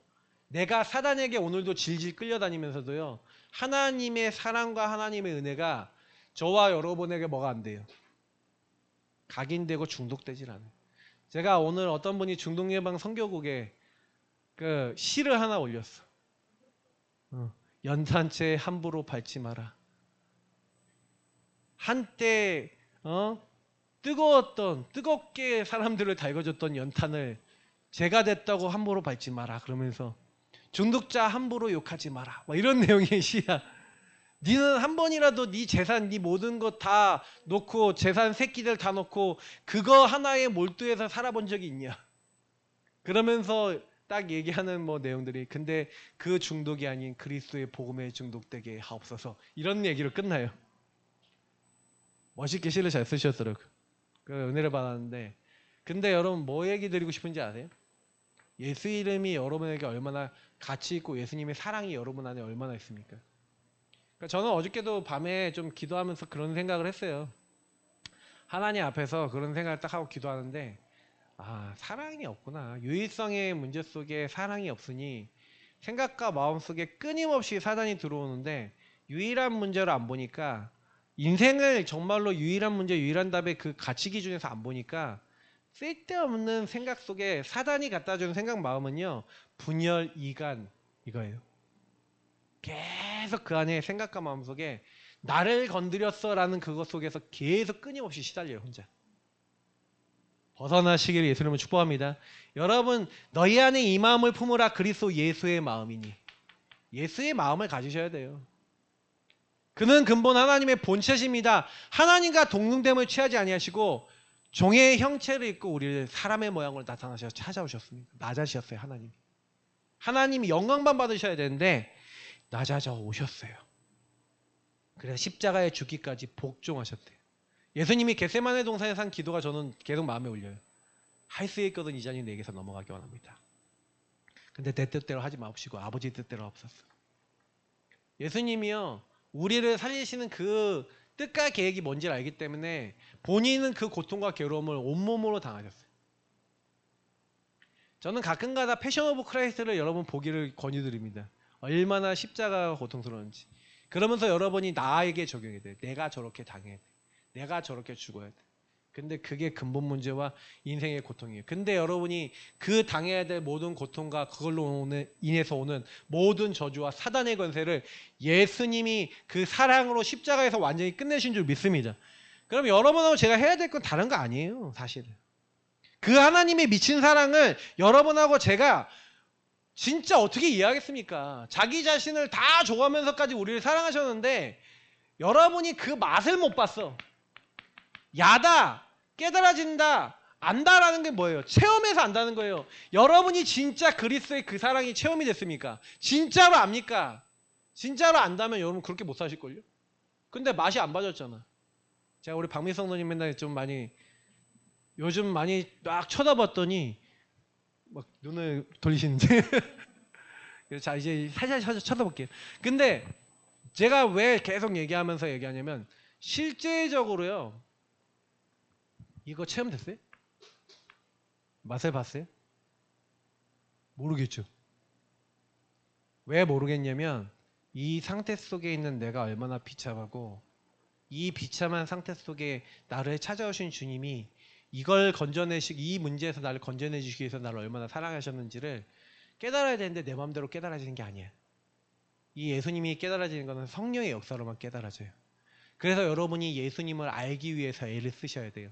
내가 사단에게 오늘도 질질 끌려다니면서도요, 하나님의 사랑과 하나님의 은혜가 저와 여러분에게 뭐가 안 돼요? 각인되고 중독되질 않아요. 제가 오늘 어떤 분이 중독예방 선교국에 그 시를 하나 올렸어. 연탄채 함부로 밟지 마라. 한때 뜨겁게 사람들을 달궈줬던 연탄을 제가 됐다고 함부로 밟지 마라. 그러면서 중독자 함부로 욕하지 마라. 막 이런 내용의 시야. 니는 한 번이라도 네 재산, 네 모든 것 다 놓고 재산 새끼들 다 놓고 그거 하나에 몰두해서 살아본 적이 있냐? 그러면서 딱 얘기하는 뭐 내용들이, 근데 그 중독이 아닌 그리스도의 복음에 중독되게 하옵소서, 이런 얘기로 끝나요. 멋있게 시를 잘 쓰셨더라고요. 그 은혜를 받았는데, 근데 여러분 뭐 얘기 드리고 싶은지 아세요? 예수 이름이 여러분에게 얼마나 가치 있고 예수님의 사랑이 여러분 안에 얼마나 있습니까? 그러니까 저는 어저께도 밤에 좀 기도하면서 그런 생각을 했어요. 하나님 앞에서 그런 생각을 딱 하고 기도하는데, 사랑이 없구나. 유일성의 문제 속에 사랑이 없으니 생각과 마음 속에 끊임없이 사단이 들어오는데 유일한 문제로 안 보니까, 인생을 정말로 유일한 문제, 유일한 답의 그 가치 기준에서 안 보니까 쓸데없는 생각 속에 사단이 갖다주는 생각 마음은요, 분열, 이간, 이거예요. 계속 그 안에 생각과 마음 속에 나를 건드렸어라는 그것 속에서 계속 끊임없이 시달려요, 혼자. 벗어나시기를 예수 이름으로 축복합니다. 여러분, 너희 안에 이 마음을 품으라. 그리스도 예수의 마음이니. 예수의 마음을 가지셔야 돼요. 그는 근본 하나님의 본체십니다. 하나님과 동등됨을 취하지 아니하시고 종의 형체를 입고 우리를 사람의 모양으로 나타나셔서 찾아오셨습니다. 낮아지셨어요, 하나님이. 하나님이 영광만 받으셔야 되는데 낮아져 오셨어요. 그래서 십자가에 죽기까지 복종하셨대요. 예수님이 겟세마네 동산에서 한 기도가 저는 계속 마음에 울려요. 할 수 있거든 이 잔이 내게서 넘어가기 원합니다. 근데 내 뜻대로 하지 마옵시고 아버지 뜻대로 하옵소서. 예수님이요, 우리를 살리시는 그 뜻과 계획이 뭔지를 알기 때문에 본인은 그 고통과 괴로움을 온몸으로 당하셨어요. 저는 가끔가다 패션 오브 크라이스트를 여러분 보기를 권유드립니다. 얼마나 십자가가 고통스러운지. 그러면서 여러분이 나에게 적용해야 돼요. 내가 저렇게 당해야 돼. 내가 저렇게 죽어야 돼. 근데 그게 근본 문제와 인생의 고통이에요. 근데 여러분이 그 당해야 될 모든 고통과 그걸로 인해서 오는 모든 저주와 사단의 권세를 예수님이 그 사랑으로 십자가에서 완전히 끝내신 줄 믿습니다. 그럼 여러분하고 제가 해야 될 건 다른 거 아니에요, 사실은. 그 하나님의 미친 사랑을 여러분하고 제가 진짜 어떻게 이해하겠습니까? 자기 자신을 다 줘가면서까지 우리를 사랑하셨는데 여러분이 그 맛을 못 봤어. 야다, 깨달아진다, 안다라는 게 뭐예요? 체험해서 안다는 거예요. 여러분이 진짜 그리스도의 그 사랑이 체험이 됐습니까? 진짜로 압니까? 진짜로 안다면 여러분 그렇게 못 사실걸요? 근데 맛이 안 빠졌잖아. 제가 우리 박미성 선생님 맨날 좀 많이 요즘 많이 막 쳐다봤더니 막 눈을 돌리시는데 그래서 자 이제 살살 쳐다볼게요. 근데 제가 왜 계속 얘기하면서 얘기하냐면 실제적으로요. 이거 체험됐어요? 맛을 봤어요? 모르겠죠. 왜 모르겠냐면 이 상태 속에 있는 내가 얼마나 비참하고 이 비참한 상태 속에 나를 찾아오신 주님이 이걸 이 문제에서 나를 건져내 주시기 위해서 나를 얼마나 사랑하셨는지를 깨달아야 되는데 내 마음대로 깨달아지는 게 아니야. 이 예수님이 깨달아지는 것은 성령의 역사로만 깨달아져요. 그래서 여러분이 예수님을 알기 위해서 애를 쓰셔야 돼요.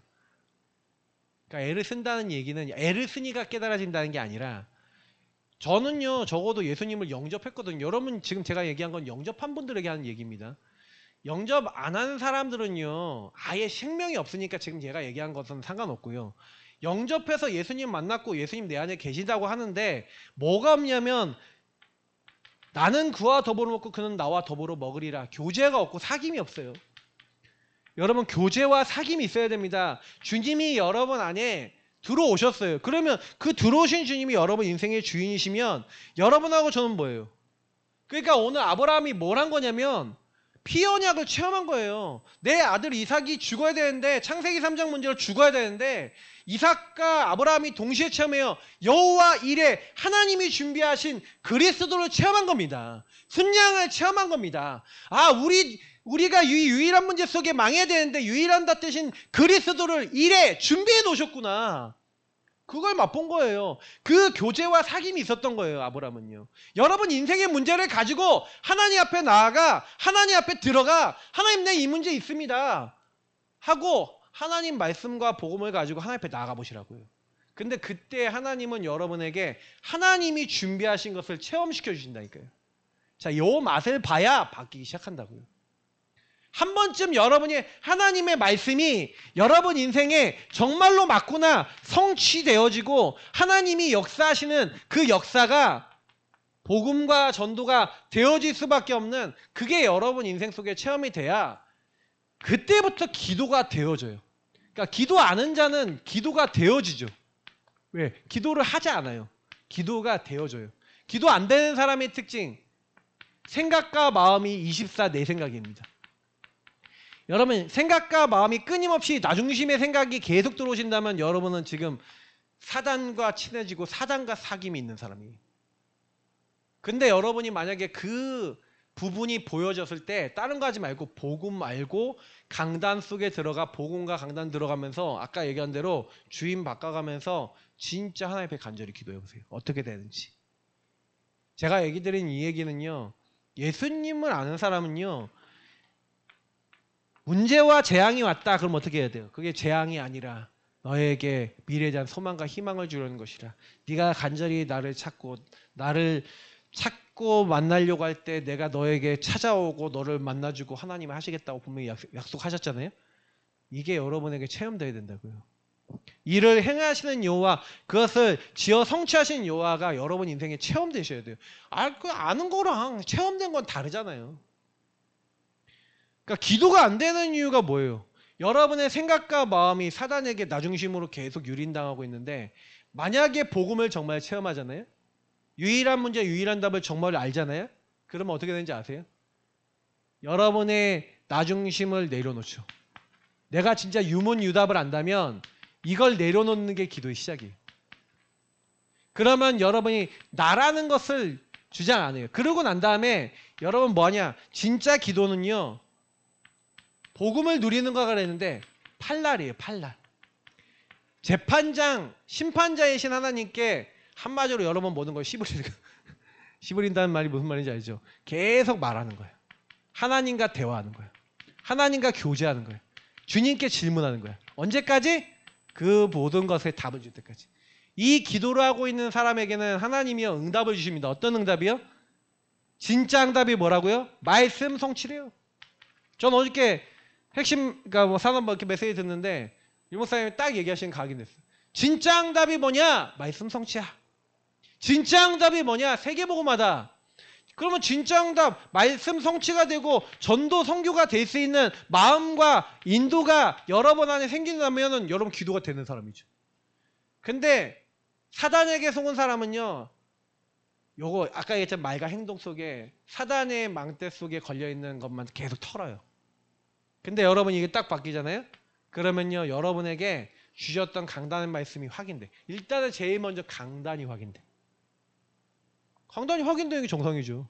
그러니까 애를 쓴다는 얘기는 애를 쓰니까 깨달아진다는 게 아니라 저는요 적어도 예수님을 영접했거든요. 여러분 지금 제가 얘기한 건 영접한 분들에게 하는 얘기입니다. 영접 안 하는 사람들은요 아예 생명이 없으니까 지금 제가 얘기한 것은 상관없고요. 영접해서 예수님 만났고 예수님 내 안에 계시다고 하는데 뭐가 없냐면 나는 그와 더불어 먹고 그는 나와 더불어 먹으리라. 교제가 없고 사귐이 없어요. 여러분 교제와 사귐이 있어야 됩니다. 주님이 여러분 안에 들어오셨어요. 그러면 그 들어오신 주님이 여러분 인생의 주인이시면 여러분하고 저는 뭐예요? 그러니까 오늘 아브라함이 뭘 한 거냐면 피 언약을 체험한 거예요. 내 아들 이삭이 죽어야 되는데 창세기 3장 문제로 죽어야 되는데 이삭과 아브라함이 동시에 체험해요. 여호와 이레 하나님이 준비하신 그리스도를 체험한 겁니다. 순양을 체험한 겁니다. 아 우리가 이 유일한 문제 속에 망해야 되는데 유일한다 뜻인 그리스도를 이레 준비해 놓으셨구나. 그걸 맛본 거예요. 그 교제와 사귐이 있었던 거예요. 아브라함은요. 여러분 인생의 문제를 가지고 하나님 앞에 나아가 하나님 앞에 들어가 하나님 내 이 문제 있습니다 하고 하나님 말씀과 복음을 가지고 하나님 앞에 나아가 보시라고요. 근데 그때 하나님은 여러분에게 하나님이 준비하신 것을 체험시켜 주신다니까요. 자, 요 맛을 봐야 바뀌기 시작한다고요. 한 번쯤 여러분이 하나님의 말씀이 여러분 인생에 정말로 맞구나 성취되어지고 하나님이 역사하시는 그 역사가 복음과 전도가 되어질 수밖에 없는 그게 여러분 인생 속에 체험이 돼야 그때부터 기도가 되어져요. 그러니까 기도 안 하는 자는 기도가 되어지죠. 왜? 기도를 하지 않아요. 기도가 되어져요. 기도 안 되는 사람의 특징 생각과 마음이 24 내 생각입니다. 여러분 생각과 마음이 끊임없이 나중심의 생각이 계속 들어오신다면 여러분은 지금 사단과 친해지고 사단과 사귐이 있는 사람이에요. 근데 여러분이 만약에 그 부분이 보여졌을 때 다른 거 하지 말고 복음 알고 강단 속에 들어가 복음과 강단 들어가면서 아까 얘기한 대로 주인 바꿔가면서 진짜 하나님 앞에 간절히 기도해 보세요. 어떻게 되는지. 제가 얘기 드린 이 얘기는요. 예수님을 아는 사람은요. 문제와 재앙이 왔다. 그럼 어떻게 해야 돼요? 그게 재앙이 아니라 너에게 미래에 대한 소망과 희망을 주려는 것이라. 네가 간절히 나를 찾고 만나려고 할 때 내가 너에게 찾아오고 너를 만나주고 하나님이 하시겠다고 분명히 약속하셨잖아요. 이게 여러분에게 체험돼야 된다고요. 이를 행하시는 여호와 그것을 지어 성취하신 여호와가 여러분 인생에 체험되셔야 돼요. 그 아는 거랑 체험된 건 다르잖아요. 그러니까 기도가 안 되는 이유가 뭐예요? 여러분의 생각과 마음이 사단에게 나중심으로 계속 유린당하고 있는데 만약에 복음을 정말 체험하잖아요? 유일한 문제, 유일한 답을 정말 알잖아요? 그러면 어떻게 되는지 아세요? 여러분의 나중심을 내려놓죠. 내가 진짜 유문유답을 안다면 이걸 내려놓는 게 기도의 시작이에요. 그러면 여러분이 나라는 것을 주장 안 해요. 그러고 난 다음에 여러분 뭐하냐? 진짜 기도는요. 복음을 누리는 거가 그랬는데 팔날이에요. 팔날. 재판장, 심판자이신 하나님께 한마디로 여러분 모든 걸 씨부린다는 말이 무슨 말인지 알죠? 계속 말하는 거예요. 하나님과 대화하는 거예요. 하나님과 교제하는 거예요. 주님께 질문하는 거예요. 언제까지? 그 모든 것에 답을 줄 때까지. 이 기도를 하고 있는 사람에게는 하나님이요 응답을 주십니다. 어떤 응답이요? 진짜 응답이 뭐라고요? 말씀 성취래요. 전 어저께 핵심, 그러니까 뭐 산업 이렇게 메시지 듣는데 유 목사님이 딱 얘기하신 각인됐어요. 진짜 응답이 뭐냐? 말씀 성취야. 진짜 응답이 뭐냐? 세계복음하다. 그러면 진짜 응답, 말씀 성취가 되고 전도 선교가 될 수 있는 마음과 인도가 여러분 안에 생긴다면 여러분 기도가 되는 사람이죠. 근데 사단에게 속은 사람은요. 요거 아까 얘기했던 말과 행동 속에 사단의 망대 속에 걸려있는 것만 계속 털어요. 근데 여러분 이게 딱 바뀌잖아요. 그러면요. 여러분에게 주셨던 강단의 말씀이 확인돼. 일단은 제일 먼저 강단이 확인돼. 강단이 확인되는 게 정상이죠.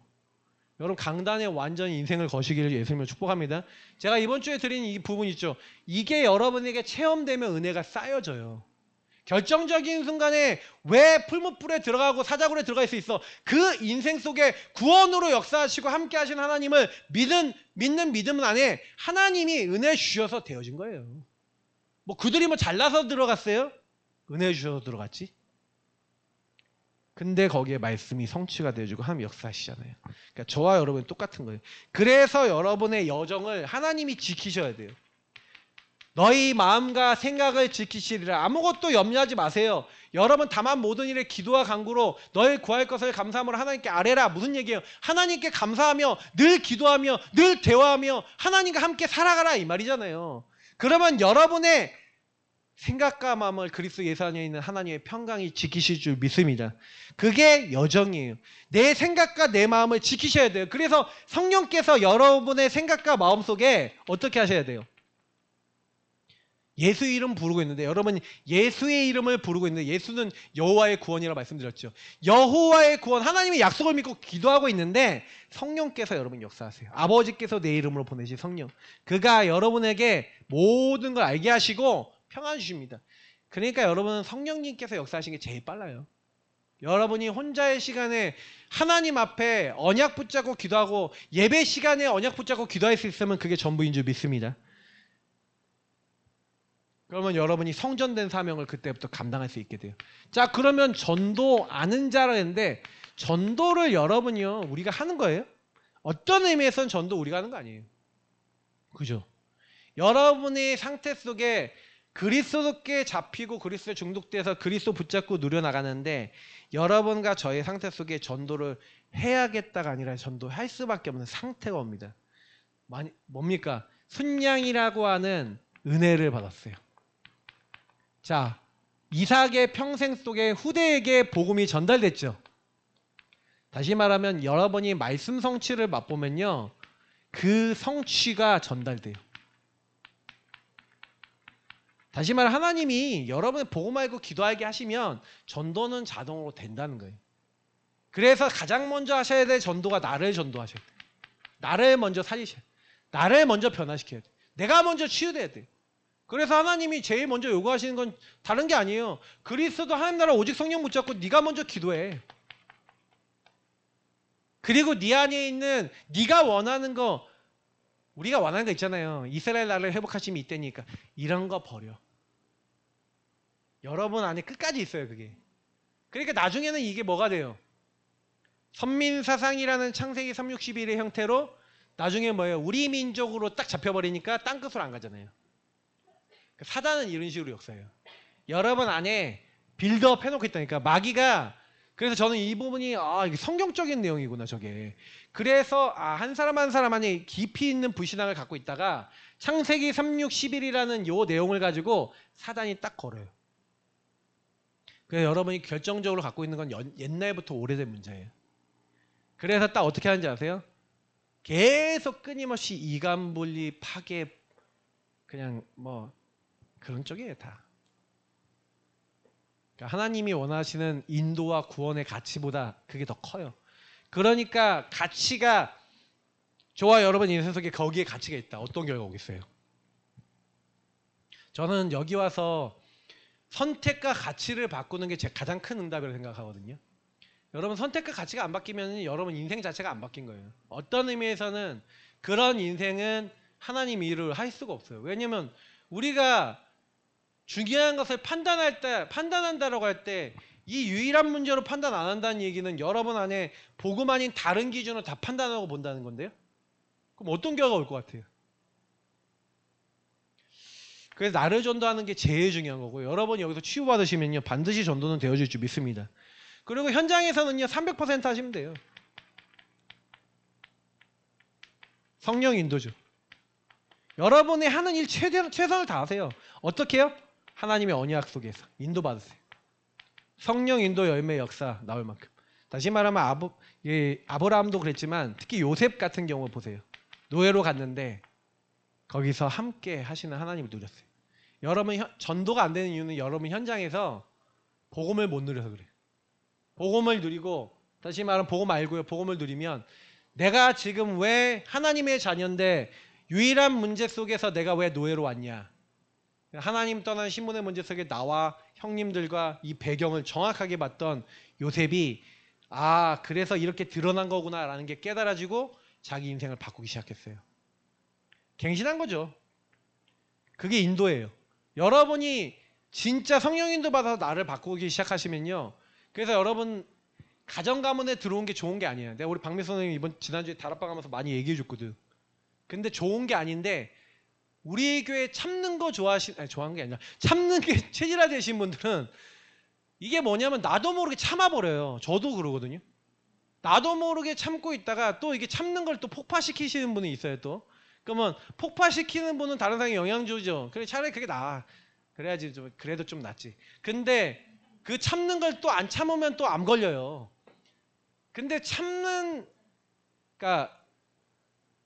여러분 강단에 완전히 인생을 거시기를 예수님을 축복합니다. 제가 이번 주에 드린 이 부분 있죠. 이게 여러분에게 체험되면 은혜가 쌓여져요. 결정적인 순간에 왜 풀무불에 들어가고 사자굴에 들어갈 수 있어? 그 인생 속에 구원으로 역사하시고 함께 하신 하나님을 믿는 믿음 안에 하나님이 은혜 주셔서 되어진 거예요. 뭐 그들이 뭐 잘나서 들어갔어요? 은혜 주셔서 들어갔지. 근데 거기에 말씀이 성취가 되어주고 하나님 역사하시잖아요. 그러니까 저와 여러분이 똑같은 거예요. 그래서 여러분의 여정을 하나님이 지키셔야 돼요. 너희 마음과 생각을 지키시리라. 아무것도 염려하지 마세요. 여러분 다만 모든 일에 기도와 간구로 너희 구할 것을 감사함으로 하나님께 아뢰라. 무슨 얘기예요? 하나님께 감사하며 늘 기도하며 늘 대화하며 하나님과 함께 살아가라 이 말이잖아요. 그러면 여러분의 생각과 마음을 그리스도 예수 안에 있는 하나님의 평강이 지키실 줄 믿습니다. 그게 여정이에요. 내 생각과 내 마음을 지키셔야 돼요. 그래서 성령께서 여러분의 생각과 마음 속에 어떻게 하셔야 돼요? 예수 이름 부르고 있는데 여러분 예수의 이름을 부르고 있는데 예수는 여호와의 구원이라고 말씀드렸죠. 여호와의 구원 하나님의 약속을 믿고 기도하고 있는데 성령께서 여러분 역사하세요. 아버지께서 내 이름으로 보내신 성령. 그가 여러분에게 모든 걸 알게 하시고 평안 주십니다. 그러니까 여러분은 성령님께서 역사하시는 게 제일 빨라요. 여러분이 혼자의 시간에 하나님 앞에 언약 붙잡고 기도하고 예배 시간에 언약 붙잡고 기도할 수 있으면 그게 전부인 줄 믿습니다. 그러면 여러분이 성전된 사명을 그때부터 감당할 수 있게 돼요. 자, 그러면 전도 아는 자라 했는데 전도를 여러분이요 우리가 하는 거예요? 어떤 의미에서는 전도 우리가 하는 거 아니에요. 그죠? 여러분의 상태 속에 그리스도께 잡히고 그리스도에 중독돼서 그리스도 붙잡고 누려나가는데 여러분과 저의 상태 속에 전도를 해야겠다가 아니라 전도할 수밖에 없는 상태가 옵니다. 뭡니까? 순양이라고 하는 은혜를 받았어요. 자, 이삭의 평생 속에 후대에게 복음이 전달됐죠. 다시 말하면 여러분이 말씀 성취를 맛보면요. 그 성취가 전달돼요. 다시 말해 하나님이 여러분의 복음 알고 기도하게 하시면 전도는 자동으로 된다는 거예요. 그래서 가장 먼저 하셔야 될 전도가 나를 전도하셔야 돼요. 나를 먼저 살리셔야 돼요. 나를 먼저 변화시켜야 돼요. 내가 먼저 치유돼야 돼요. 그래서 하나님이 제일 먼저 요구하시는 건 다른 게 아니에요. 그리스도 하나님 나라 오직 성령 붙잡고 네가 먼저 기도해. 그리고 네 안에 있는 네가 원하는 거 우리가 원하는 거 있잖아요. 이스라엘 나라를 회복하심이 있다니까 이런 거 버려. 여러분 안에 끝까지 있어요 그게. 그러니까 나중에는 이게 뭐가 돼요? 선민사상이라는 창세기 361의 형태로 나중에 뭐예요? 우리 민족으로 딱 잡혀버리니까 땅끝으로 안 가잖아요. 사단은 이런 식으로 역사해요. 여러분 안에 빌드업 해놓고 있다니까. 마귀가 그래서 저는 이 부분이 이게 성경적인 내용이구나 저게. 그래서 한 사람 한 사람 안에 깊이 있는 불신앙을 갖고 있다가 창세기 3611이라는 요 내용을 가지고 사단이 딱 걸어요. 그래서 여러분이 결정적으로 갖고 있는 건 옛날부터 오래된 문제예요. 그래서 딱 어떻게 하는지 아세요? 계속 끊임없이 이간분리 파괴 그냥 뭐 그런 쪽이에요 다. 그러니까 하나님이 원하시는 인도와 구원의 가치보다 그게 더 커요. 그러니까 가치가 저와 여러분 인생 속에 거기에 가치가 있다. 어떤 결과가 오겠어요? 저는 여기 와서 선택과 가치를 바꾸는 게 제 가장 큰 응답이라고 생각하거든요. 여러분 선택과 가치가 안 바뀌면 여러분 인생 자체가 안 바뀐 거예요. 어떤 의미에서는 그런 인생은 하나님 일을 할 수가 없어요. 왜냐면 우리가 중요한 것을 판단한다라고 할 때 이 유일한 문제로 판단 안 한다는 얘기는 여러분 안에 복음 아닌 다른 기준으로 다 판단하고 본다는 건데요. 그럼 어떤 결과가 올 것 같아요? 그래서 나를 전도하는 게 제일 중요한 거고 여러분이 여기서 치유받으시면요 반드시 전도는 되어질 줄 믿습니다. 그리고 현장에서는요 300% 하시면 돼요. 성령 인도죠. 여러분이 하는 일 최선을 다하세요. 어떻게 해요? 하나님의 언약 속에서 인도받으세요. 성령 인도 열매 역사 나올 만큼. 다시 말하면 아브라함도 그랬지만 특히 요셉 같은 경우 보세요. 노예로 갔는데 거기서 함께 하시는 하나님을 누렸어요. 여러분 전도가 안 되는 이유는 여러분 현장에서 복음을 못 누려서 그래요. 복음을 누리고, 다시 말하면 복음 알고요. 복음을 누리면 내가 지금 왜 하나님의 자녀인데 유일한 문제 속에서 내가 왜 노예로 왔냐. 하나님 떠난 신분의 문제 속에 나와 형님들과 이 배경을 정확하게 봤던 요셉이 그래서 이렇게 드러난 거구나 라는 게 깨달아지고 자기 인생을 바꾸기 시작했어요. 갱신한 거죠. 그게 인도예요. 여러분이 진짜 성령 인도 받아서 나를 바꾸기 시작하시면요. 그래서 여러분 가정 가문에 들어온 게 좋은 게 아니에요. 내가 우리 박미선 선생님 지난주에 다락방 하면서 많이 얘기해 줬거든. 근데 좋은 게 아닌데 우리 교회 참는 거 좋아하는 게 아니라 참는 게 체질화 되신 분들은 이게 뭐냐면 나도 모르게 참아버려요. 저도 그러거든요. 나도 모르게 참고 있다가 또 이게 참는 걸 또 폭파시키시는 분이 있어요. 또 그러면 폭파시키는 분은 다른 사람이 영향 주죠. 그래 차라리 그게 나아. 그래야지 좀 그래도 좀 낫지. 근데 그 참는 걸 또 안 참으면 또 암 걸려요. 근데 그러니까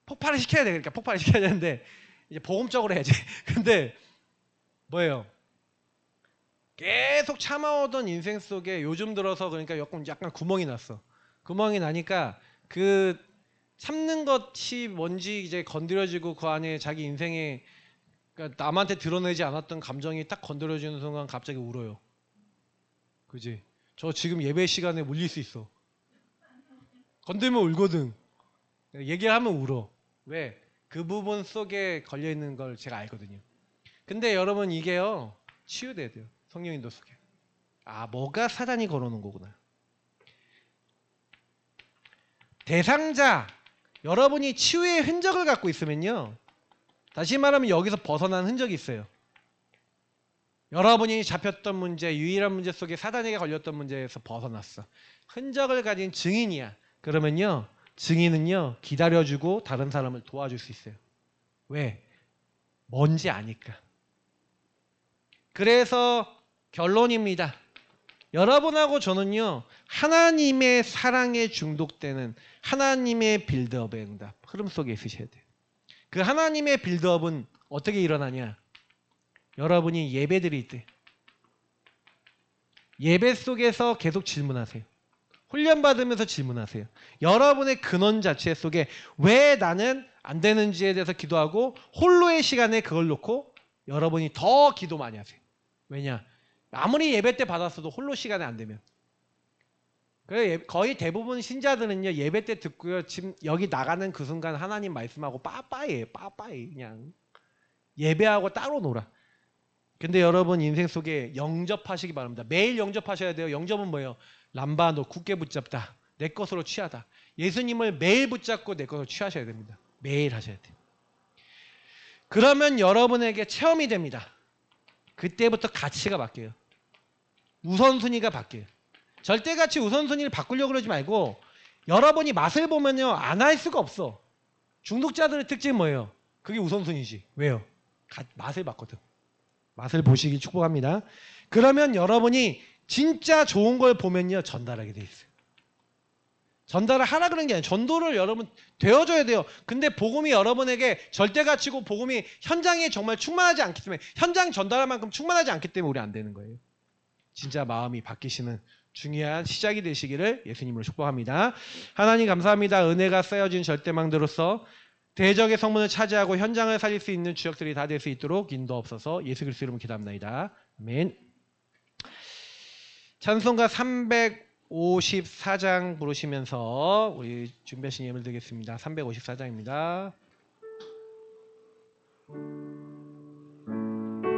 폭발을 시켜야 돼. 그러니까 폭발을 시켜야 되는데 이제 복음적으로 해야지. 근데 뭐예요? 계속 참아오던 인생 속에 요즘 들어서 그러니까 약간 구멍이 났어. 구멍이 나니까 그 참는 것이 뭔지 이제 건드려지고 그 안에 자기 인생에 그러니까 남한테 드러내지 않았던 감정이 딱 건드려지는 순간 갑자기 울어요. 그지? 저 지금 예배 시간에 울릴 수 있어. 건들면 울거든. 얘기하면 울어. 왜? 그 부분 속에 걸려있는 걸 제가 알거든요. 근데 여러분 이게요. 치유돼야 돼요. 성령인도 속에. 뭐가 사단이 걸어놓은 거구나. 대상자. 여러분이 치유의 흔적을 갖고 있으면요. 다시 말하면 여기서 벗어난 흔적이 있어요. 여러분이 잡혔던 문제, 유일한 문제 속에 사단에게 걸렸던 문제에서 벗어났어. 흔적을 가진 증인이야. 그러면요. 증인은요. 기다려주고 다른 사람을 도와줄 수 있어요. 왜? 뭔지 아니까. 그래서 결론입니다. 여러분하고 저는요. 하나님의 사랑에 중독되는 하나님의 빌드업의 응답 흐름 속에 있으셔야 돼요. 그 하나님의 빌드업은 어떻게 일어나냐. 여러분이 예배 드릴 때 예배 속에서 계속 질문하세요. 훈련받으면서 질문하세요. 여러분의 근원 자체 속에 왜 나는 안 되는지에 대해서 기도하고 홀로의 시간에 그걸 놓고 여러분이 더 기도 많이 하세요. 왜냐? 아무리 예배 때 받았어도 홀로 시간에 안 되면. 거의 대부분 신자들은요. 예배 때 듣고요. 지금 여기 나가는 그 순간 하나님 말씀하고 빠빠이에요. 빠빠이. 그냥 예배하고 따로 놀아. 근데 여러분 인생 속에 영접하시기 바랍니다. 매일 영접하셔야 돼요. 영접은 뭐예요? 람바 너 굳게 붙잡다. 내 것으로 취하다. 예수님을 매일 붙잡고 내 것으로 취하셔야 됩니다. 매일 하셔야 돼요. 그러면 여러분에게 체험이 됩니다. 그때부터 가치가 바뀌어요. 우선순위가 바뀌어요. 절대가치 우선순위를 바꾸려고 그러지 말고 여러분이 맛을 보면요. 안 할 수가 없어. 중독자들의 특징이 뭐예요? 그게 우선순위지. 왜요? 맛을 봤거든. 맛을 보시기 축복합니다. 그러면 여러분이 진짜 좋은 걸 보면요. 전달하게 돼 있어요. 전달을 하라 그런 게 아니에요. 전도를 여러분 되어줘야 돼요. 근데 복음이 여러분에게 절대가치고 복음이 현장에 정말 충만하지 않기 때문에 현장 전달할 만큼 충만하지 않기 때문에 우리 안 되는 거예요. 진짜 마음이 바뀌시는 중요한 시작이 되시기를 예수님으로 축복합니다. 하나님 감사합니다. 은혜가 쌓여진 절대망대로서 대적의 성문을 차지하고 현장을 살릴 수 있는 주역들이 다 될 수 있도록 인도옵소서. 예수 그리스도 이름으로 기도합니다. 아멘. 찬송가 354장 부르시면서 우리 준비하신 예물 드리겠습니다. 354장입니다.